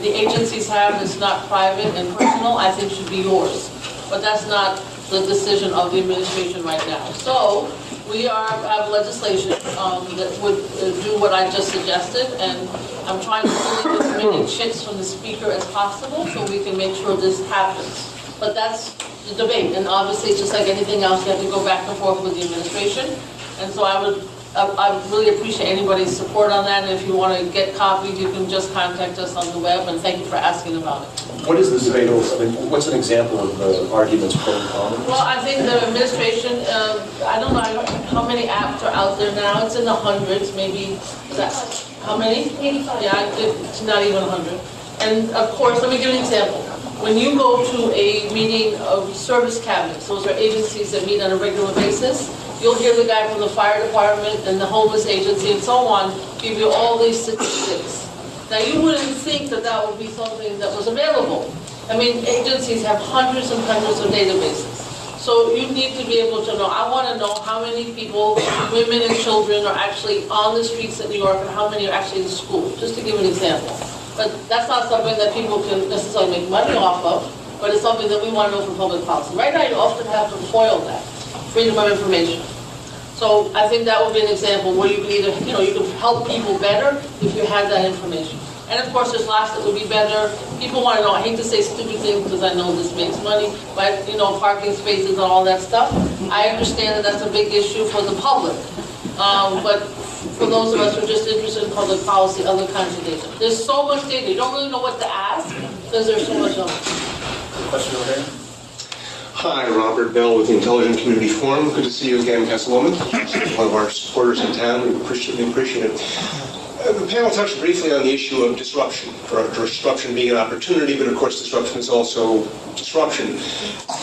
the agencies have that's not private and personal, I think should be yours. But that's not the decision of the administration right now. So we have legislation that would do what I just suggested, and I'm trying to pull in as many chits from the speaker as possible so we can make sure this happens. But that's the debate, and obviously, it's just like anything else, you have to go back and forth with the administration. And so I would really appreciate anybody's support on that, and if you want to get copies, you can just contact us on the web, and thank you for asking about it. What is the debate over? I mean, what's an example of the arguments pro and con? Well, I think the administration, I don't know how many apps are out there now, it's in the hundreds, maybe, is that, how many? 85. Yeah, it's not even 100. And of course, let me give you an example. When you go to a meeting of service cabinets, those are agencies that meet on a regular basis, you'll hear the guy from the fire department and the homeless agency and so on give you all these statistics. Now, you wouldn't think that that would be something that was available. I mean, agencies have hundreds and hundreds of databases. So you need to be able to know, I want to know how many people, women and children, are actually on the streets of New York and how many are actually in school, just to give an example. But that's not something that people can necessarily make money off of, but it's something that we want to know for public policy. Right now, you often have to foil that, freedom of information. So I think that would be an example where you can either, you can help people better if you have that information. And of course, there's lots that would be better. People want to know, I hate to say stupid things because I know this makes money, but parking spaces and all that stuff. I understand that that's a big issue for the public. But for those of us who are just interested in public policy, other kinds of data. There's so much data, you don't really know what to ask because there's so much of it. Question over here? Hi, Robert Bell with the Intelligent Community Forum. Good to see you again, Councilwoman. One of our supporters in town. We appreciate it. The panel touched briefly on the issue of disruption, disruption being an opportunity, but of course disruption is also disruption.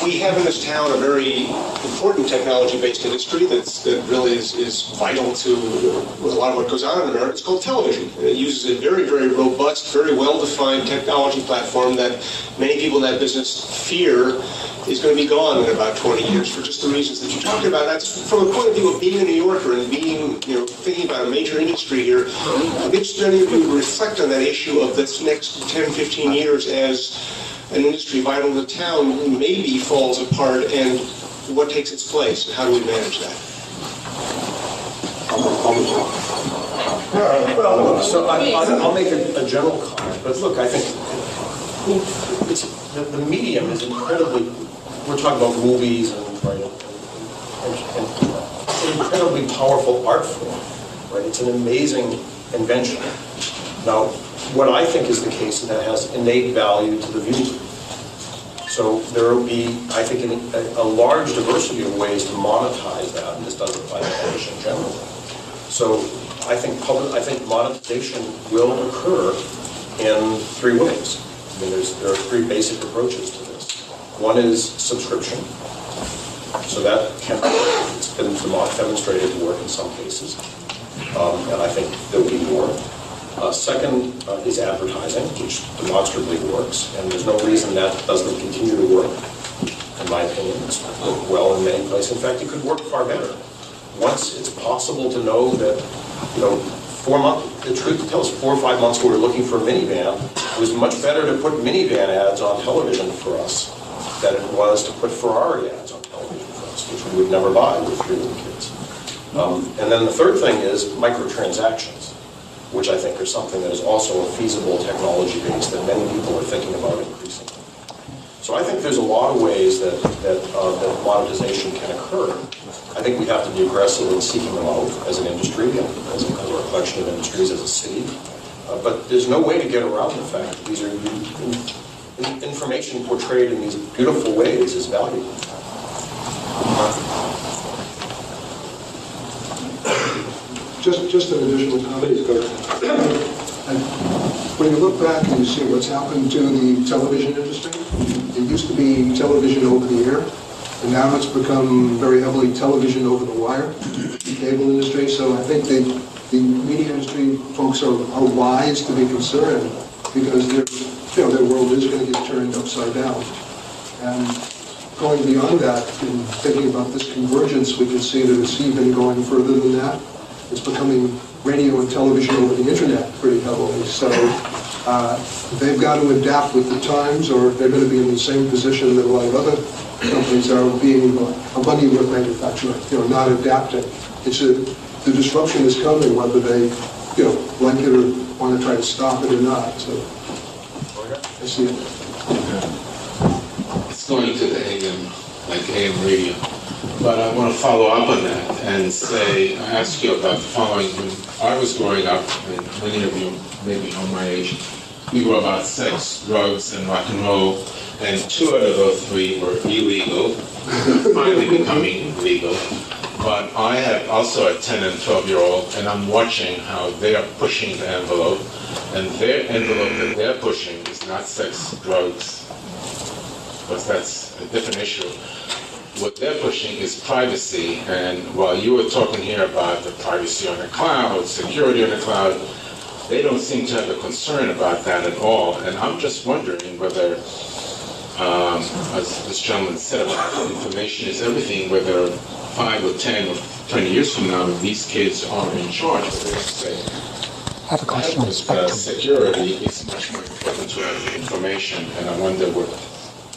We have in this town a very important technology-based industry that really is vital to a lot of what goes on in America. It's called television. And it uses a very, very robust, very well-defined technology platform that many people in that business fear is going to be gone in about 20 years for just the reasons that you talked about. That's from a point of view of being a New Yorker and being, thinking about a major industry here. I'm interested in you to reflect on that issue of this next 10, 15 years as an industry vital to the town maybe falls apart, and what takes its place? How do we manage that? Well, so I'll make a general comment, but look, I think the medium is incredibly, we're talking about movies and it's an incredibly powerful art form, right? It's an amazing invention. Now, what I think is the case is that it has innate value to the viewer. So there will be, I think, a large diversity of ways to monetize that, and this does apply to television generally. So I think monetization will occur in three ways. I mean, there are three basic approaches to this. One is subscription. So that it's been demonstrated to work in some cases, and I think there will be more. Second is advertising, which demonstrably works, and there's no reason that doesn't continue to work. In my opinion, it's worked well in many places. In fact, it could work far better. Once it's possible to know that, 4 months, the truth to tell us, 4 or 5 months ago we were looking for a minivan, it was much better to put minivan ads on television for us than it was to put Ferrari ads on television for us, which we would never buy with 3 little kids. And then the third thing is microtransactions, which I think are something that is also a feasible technology base that many people are thinking about increasing. So I think there's a lot of ways that monetization can occur. I think we have to be aggressive in seeking them out as an industry, as a collection of industries, as a city. But there's no way to get around the fact that these are information portrayed in these beautiful ways is valuable. Just an additional comment. When you look back and you see what's happened to the television industry, it used to be television over the air, and now it's become very heavily television over the wire, the cable industry. So I think the media industry folks are wise to be concerned because their world is going to get turned upside down. And going beyond that, and thinking about this convergence, we can see that it's even going further than that. It's becoming radio and television over the internet pretty heavily. So they've got to adapt with the times, or they're going to be in the same position that a lot of other companies are, being a money-worth manufacturer, not adapting. The disruption is coming, whether they, like it or want to try to stop it or not. So I see it. going to the AM, like AM radio. But I want to follow up on that and say, ask you about the following. When I was growing up, and many of you maybe on my age, we were about sex, drugs, and rock and roll, and 2 out of those 3 were illegal, finally becoming legal. But I have also a 10 and 12-year-old, and I'm watching how they are pushing the envelope, and their envelope that they're pushing is not sex, drugs, but that's a different issue. What they're pushing is privacy, and while you were talking here about the privacy on the cloud, security on the cloud, they don't seem to have a concern about that at all. And I'm just wondering whether, as this gentleman said about information is everything, whether 5 or 10 or 20 years from now, these kids are in charge, whether they say, I have a question on Spector. Security is much more important to have information, and I wonder what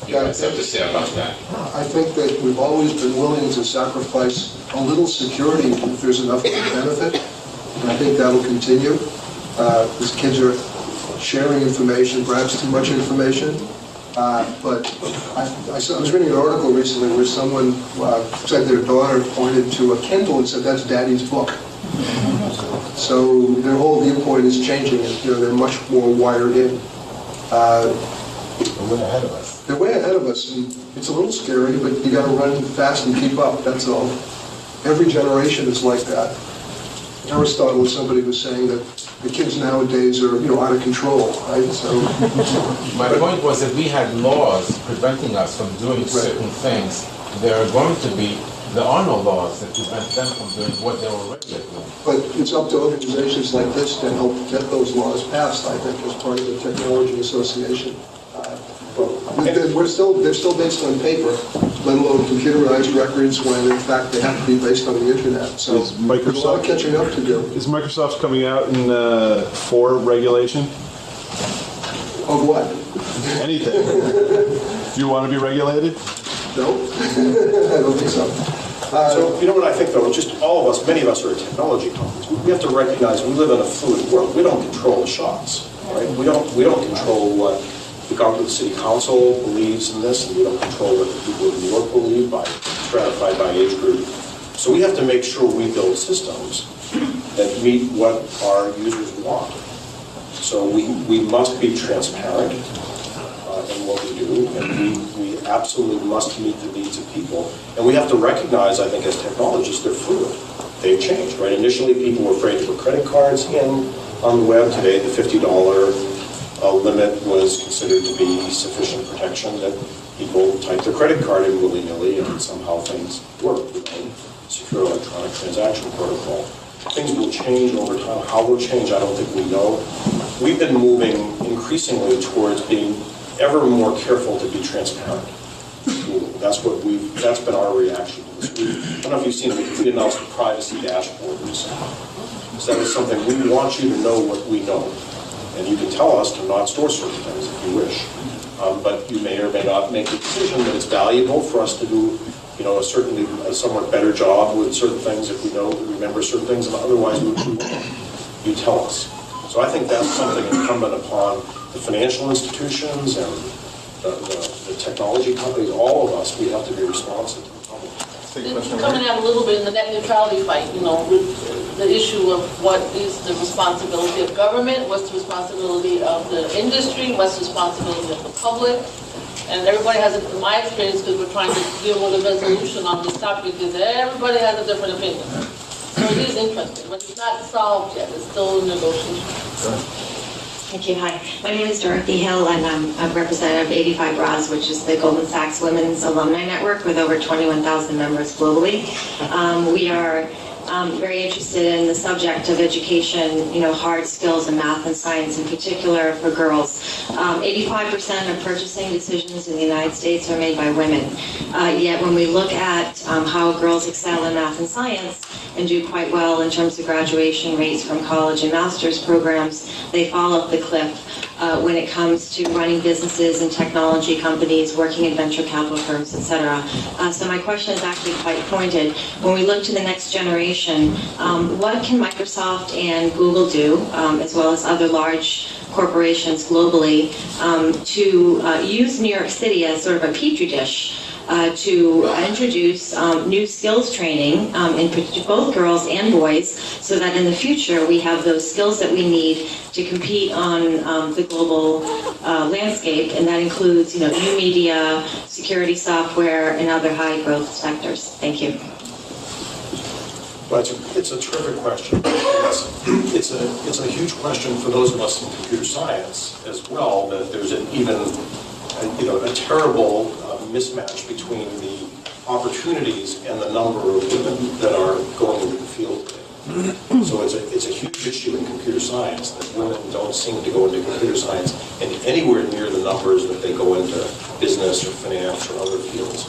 you guys have to say about that. I think that we've always been willing to sacrifice a little security if there's enough benefit, and I think that'll continue. These kids are sharing information, perhaps too much information. But I was reading an article recently where someone said their daughter pointed to a Kindle and said, "That's Daddy's book." So their whole viewpoint is changing, and they're much more wired in. They're way ahead of us. They're way ahead of us, and it's a little scary, but you got to run fast and keep up, that's all. Every generation is like that. Aristotle was somebody who was saying that the kids nowadays are, out of control, right? So my point was that we had laws preventing us from doing certain things. There are no laws that prevent them from doing what they were already doing. But it's up to organizations like this to help get those laws passed, I think, as part of the Technology Association. They're still based on paper, let alone computerized records, when in fact they have to be based on the internet. So Is there's a lot of catching up to do. Is Microsoft's coming out in for regulation? Of what? Anything. Do you want to be regulated? No, I don't think so. So, you know what I think, though? Just all of us, many of us are technology companies. We have to recognize we live in a fluid world. We don't control the shots, right? We don't control what the government, the city council believes in this, and we don't control what the people in New York believe, stratified by age group. So we have to make sure we build systems that meet what our users want. So we must be transparent in what we do, and we absolutely must meet the needs of people. And we have to recognize, I think, as technologists, they're fluid. They've changed, right? Initially, people were afraid to put credit cards in on the web. Today, the $50 limit was considered to be sufficient protection that people type their credit card in willy-nilly and somehow things work with a secure electronic transaction protocol. Things will change over time. How they'll change, I don't think we know. We've been moving increasingly towards being ever more careful to be transparent. That's been our reaction to this. I don't know if you've seen it, we announced a privacy dashboard recently. So that is something we want you to know what we know. And you can tell us to not store certain things if you wish. But you may or may not make the decision that it's valuable for us to do, a somewhat better job with certain things if we remember certain things, and otherwise we won't. You tell us. So I think that's something incumbent upon the financial institutions and the technology companies, all of us, we have to be responsive to the public. It's coming out a little bit in the net neutrality fight, with the issue of what is the responsibility of government, what's the responsibility of the industry, what's the responsibility of the public. And everybody has, in my experience, because we're trying to deal with a resolution on this topic, is everybody has a different opinion. So it is interesting, but it's not solved yet. It's still in negotiation. Thank you. Hi. My name is Dorothy Hill, and I'm a representative of 85 Bras, which is the Goldman Sachs Women's Alumni Network with over 21,000 members globally. We are very interested in the subject of education, hard skills in math and science in particular for girls. 85% of purchasing decisions in the United States are made by women. Yet when we look at how girls excel in math and science and do quite well in terms of graduation rates from college and master's programs, they fall off the cliff when it comes to running businesses and technology companies, working in venture capital firms, etc. So my question is actually quite pointed. When we look to the next generation, what can Microsoft and Google do, as well as other large corporations globally, to use New York City as sort of a petri dish to introduce new skills training in both girls and boys, so that in the future we have those skills that we need to compete on the global landscape, and that includes, new media, security software, and other high growth sectors. Thank you. Well, it's a terrific question. It's a huge question for those of us in computer science as well, that there's a terrible mismatch between the opportunities and the number of women that are going into the field today. So it's a huge issue in computer science that women don't seem to go into computer science and anywhere near the numbers that they go into business or finance or other fields.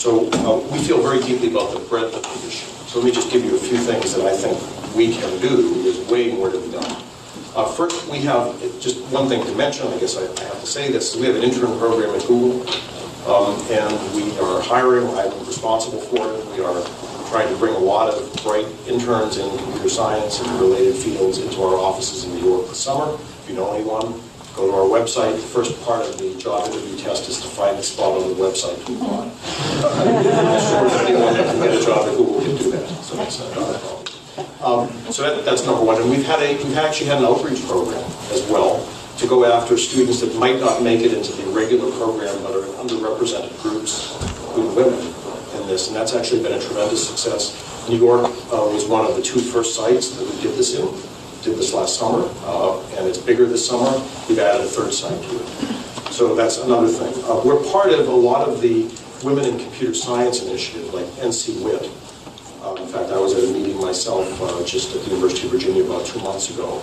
So we feel very deeply about the breadth of the issue. So let me just give you a few things that I think we can do. There's way more to be done. First, we have just one thing to mention, I guess I have to say this, we have an intern program at Google, and we are hiring, I'm responsible for it. We are trying to bring a lot of bright interns in computer science and related fields into our offices in New York this summer. If you know anyone, go to our website. The first part of the job interview test is to find a spot on the website to apply. I'm sure if anyone that can get a job at Google can do that, so that's not a problem. So that's number one. And we've actually had an outreach program as well to go after students that might not make it into the regular program but are in underrepresented groups, including women, in this. And that's actually been a tremendous success. New York was one of the two first sites that we did this in. Did this last summer, and it's bigger this summer. We've added a third site to it. So that's another thing. We're part of a lot of the Women in Computer Science initiative, like NC-WIT. In fact, I was at a meeting myself just at the University of Virginia about 2 months ago.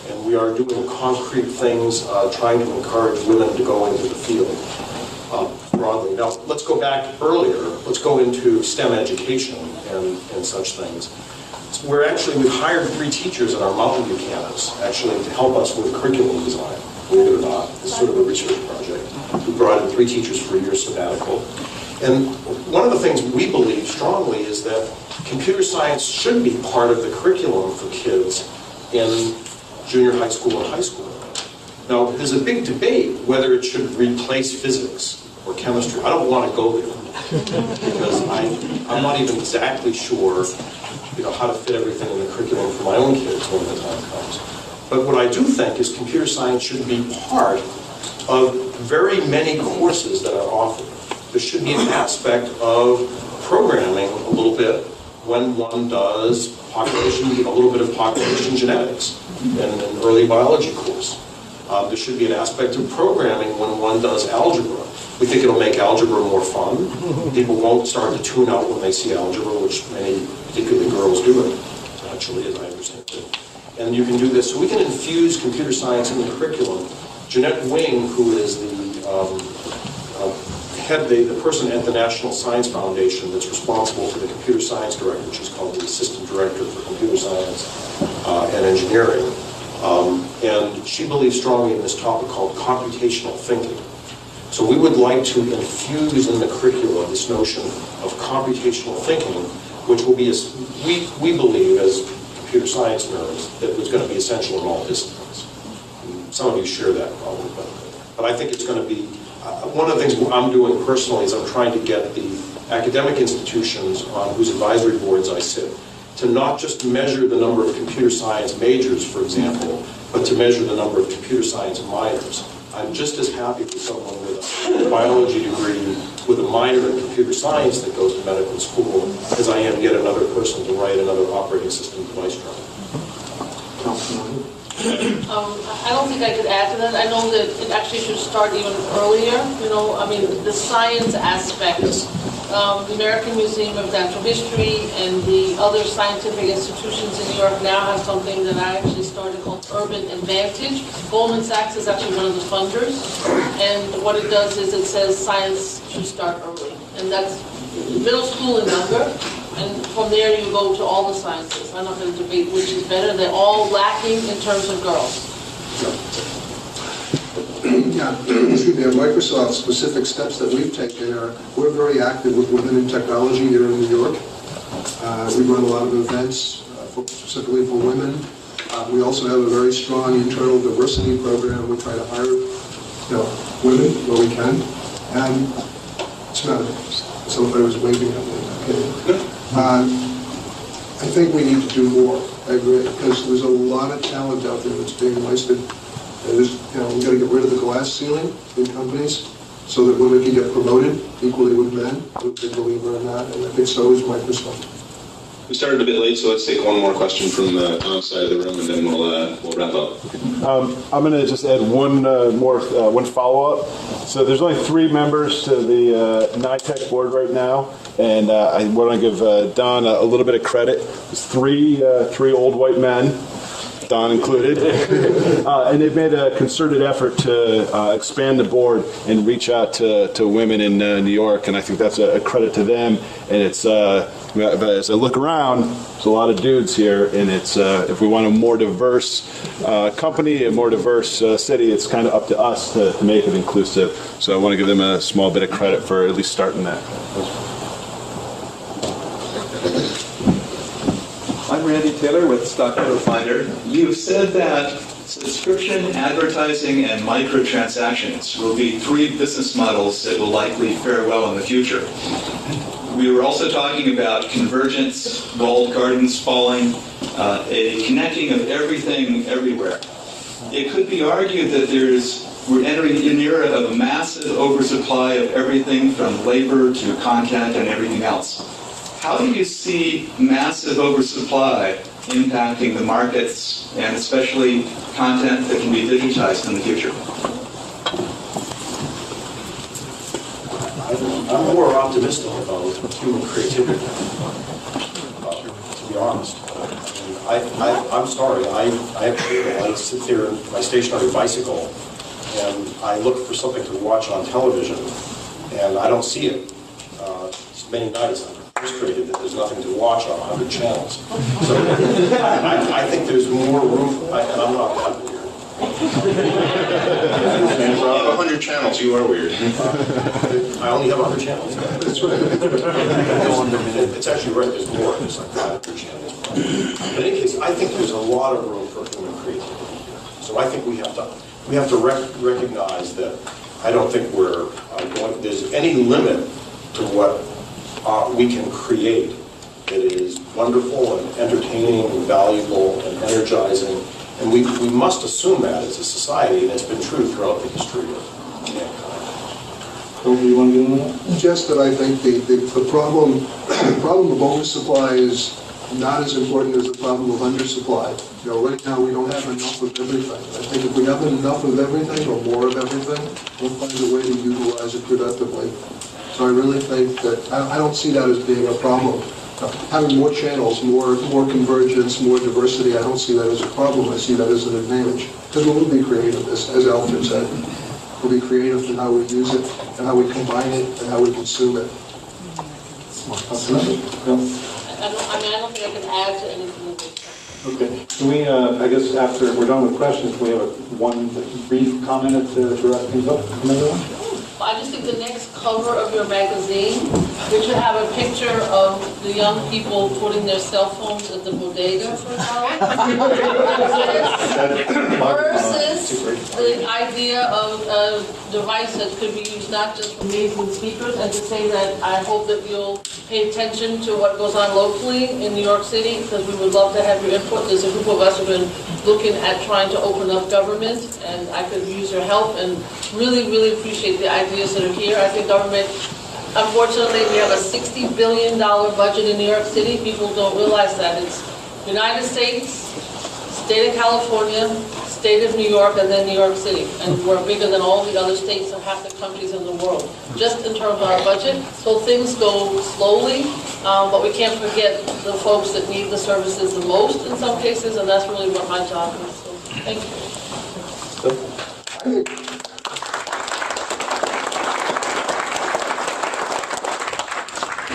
And we are doing concrete things, trying to encourage women to go into the field broadly. Now, let's go back earlier. Let's go into STEM education and such things. We've hired 3 teachers in our Mountain View campus, actually, to help us with curriculum design, believe it or not. It's sort of a research project. We brought in 3 teachers for a year sabbatical. And one of the things we believe strongly is that computer science should be part of the curriculum for kids in junior high school and high school. Now, there's a big debate whether it should replace physics or chemistry. I don't want to go there because I'm not even exactly sure how to fit everything in the curriculum for my own kids when the time comes. But what I do think is computer science should be part of very many courses that are offered. There should be an aspect of programming a little bit when one does a little bit of population genetics in an early biology course. There should be an aspect of programming when one does algebra. We think it'll make algebra more fun. People won't start to tune out when they see algebra, which many, particularly girls, do it, actually, as I understand it. And you can do this. So we can infuse computer science in the curriculum. Jeanette Wing, who is the person at the National Science Foundation that's responsible for the computer science director, she's called the assistant director for computer science and engineering. And she believes strongly in this topic called computational thinking. So we would like to infuse in the curricula this notion of computational thinking, which will be, we believe as computer science nerds, that it's going to be essential in all disciplines. And some of you share that probably, but I think it's going to be, one of the things I'm doing personally is I'm trying to get the academic institutions on whose advisory boards I sit to not just measure the number of computer science majors, for example, but to measure the number of computer science minors. I'm just as happy with someone with a biology degree with a minor in computer science that goes to medical school as I am yet another person to write another operating system device driver. I don't think I could add to that. I know that it actually should start even earlier. The science aspect. The American Museum of Natural History and the other scientific institutions in New York now have something that I actually started called Urban Advantage. Goldman Sachs is actually one of the funders, and what it does is it says science should start early, and that's middle school and younger, and from there you go to all the sciences. I'm not going to debate which is better. They're all lacking in terms of girls. Yeah, excuse me, Microsoft specific steps that we've taken are, we're very active with Women in Technology here in New York. We run a lot of events specifically for women. We also have a very strong internal diversity program. We try to hire, women where we can. And it's not, somebody was waving at me. I think we need to do more. I agree, because there's a lot of talent out there that's being wasted. We've got to get rid of the glass ceiling in companies so that women can get promoted equally with men. I'm a big believer in that, and I think so is Microsoft. We started a bit late, so let's take one more question from Tom's side of the room, and then we'll wrap up. I'm going to just add one follow-up. So there's only 3 members to the NITEC board right now, and I want to give Don a little bit of credit. There's three old white men, Don included, and they've made a concerted effort to expand the board and reach out to women in New York, and I think that's a credit to them. And it's as I look around, there's a lot of dudes here, and it's if we want a more diverse company, a more diverse city, it's kind of up to us to make it inclusive. So I want to give them a small bit of credit for at least starting that. I'm Randy Taylor with Stockholder Finder. You've said that subscription, advertising, and microtransactions will be 3 business models that will likely fare well in the future. We were also talking about convergence, walled gardens falling, a connecting of everything everywhere. It could be argued that we're entering an era of a massive oversupply of everything from labor to content and everything else. How do you see massive oversupply impacting the markets and especially content that can be digitized in the future? I'm more optimistic about human creativity, to be honest. I'm sorry, I sit there in my stationary bicycle and I look for something to watch on television and I don't see it. Many nights I'm frustrated that there's nothing to watch on 100 channels. So I think there's more room, and I'm not that weird. You have 100 channels, you are weird. I only have 100 channels. That's right. It's actually right, there's more, there's like 500 channels. But in any case, I think there's a lot of room for human creativity. So I think we have to recognize that I don't think there's any limit to what we can create that is wonderful and entertaining and valuable and energizing. And we must assume that as a society, and it's been true throughout the history of mankind. Do you want to do that? Just that I think the problem of oversupply is not as important as the problem of undersupply. Right now we don't have enough of everything. I think if we have enough of everything or more of everything, we'll find a way to utilize it productively. So I really think that, I don't see that as being a problem. Having more channels, more convergence, more diversity, I don't see that as a problem. I see that as an advantage. Because we'll be creative, as Alfred said. We'll be creative in how we use it, and how we combine it, and how we consume it. I don't think I can add to anything. Okay. Can we, I guess after we're done with questions, can we have one brief comment to wrap things up from everyone? I just think the next cover of your magazine, we should have a picture of the young people putting their cell phones at the bodega for an hour. Versus the idea of a device that could be used not just for amazing speakers, and to say that I hope that you'll pay attention to what goes on locally in New York City, because we would love to have your input. There's a group of us who have been looking at trying to open up government, and I could use your help and really, really appreciate the ideas that are here. I think government, unfortunately, we have a $60 billion budget in New York City. People don't realize that. It's United States, state of California, state of New York, and then New York City. And we're bigger than all the other states and half the countries in the world, just in terms of our budget. So things go slowly, but we can't forget the folks that need the services the most in some cases, and that's really what my job is. So thank you.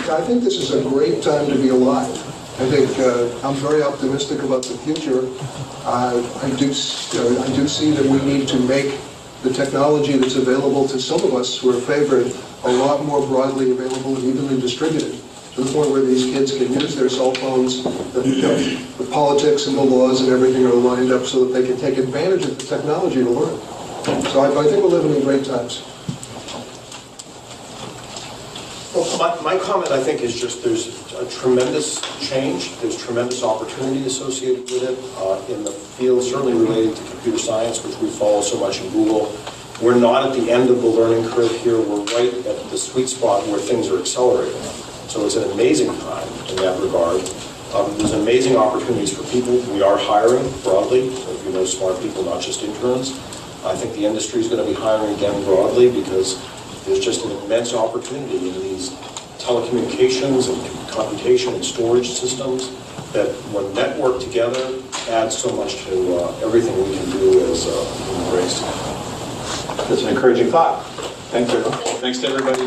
I think this is a great time to be alive. I think I'm very optimistic about the future. I do see that we need to make the technology that's available to some of us who are favored a lot more broadly available and evenly distributed, to the point where these kids can use their cell phones, the politics and the laws and everything are lined up so that they can take advantage of the technology to learn. So I think we're living in great times. Well, my comment, I think, is just there's a tremendous change, there's tremendous opportunity associated with it in the field, certainly related to computer science, which we follow so much in Google. We're not at the end of the learning curve here, we're right at the sweet spot where things are accelerating. So it's an amazing time in that regard. There's amazing opportunities for people. We are hiring broadly, if you know, smart people, not just interns. I think the industry is going to be hiring again broadly because there's just an immense opportunity in these telecommunications and computation and storage systems that, when networked together, add so much to everything we can do as a human race. That's an encouraging thought. Thanks, everyone. Thanks to everybody for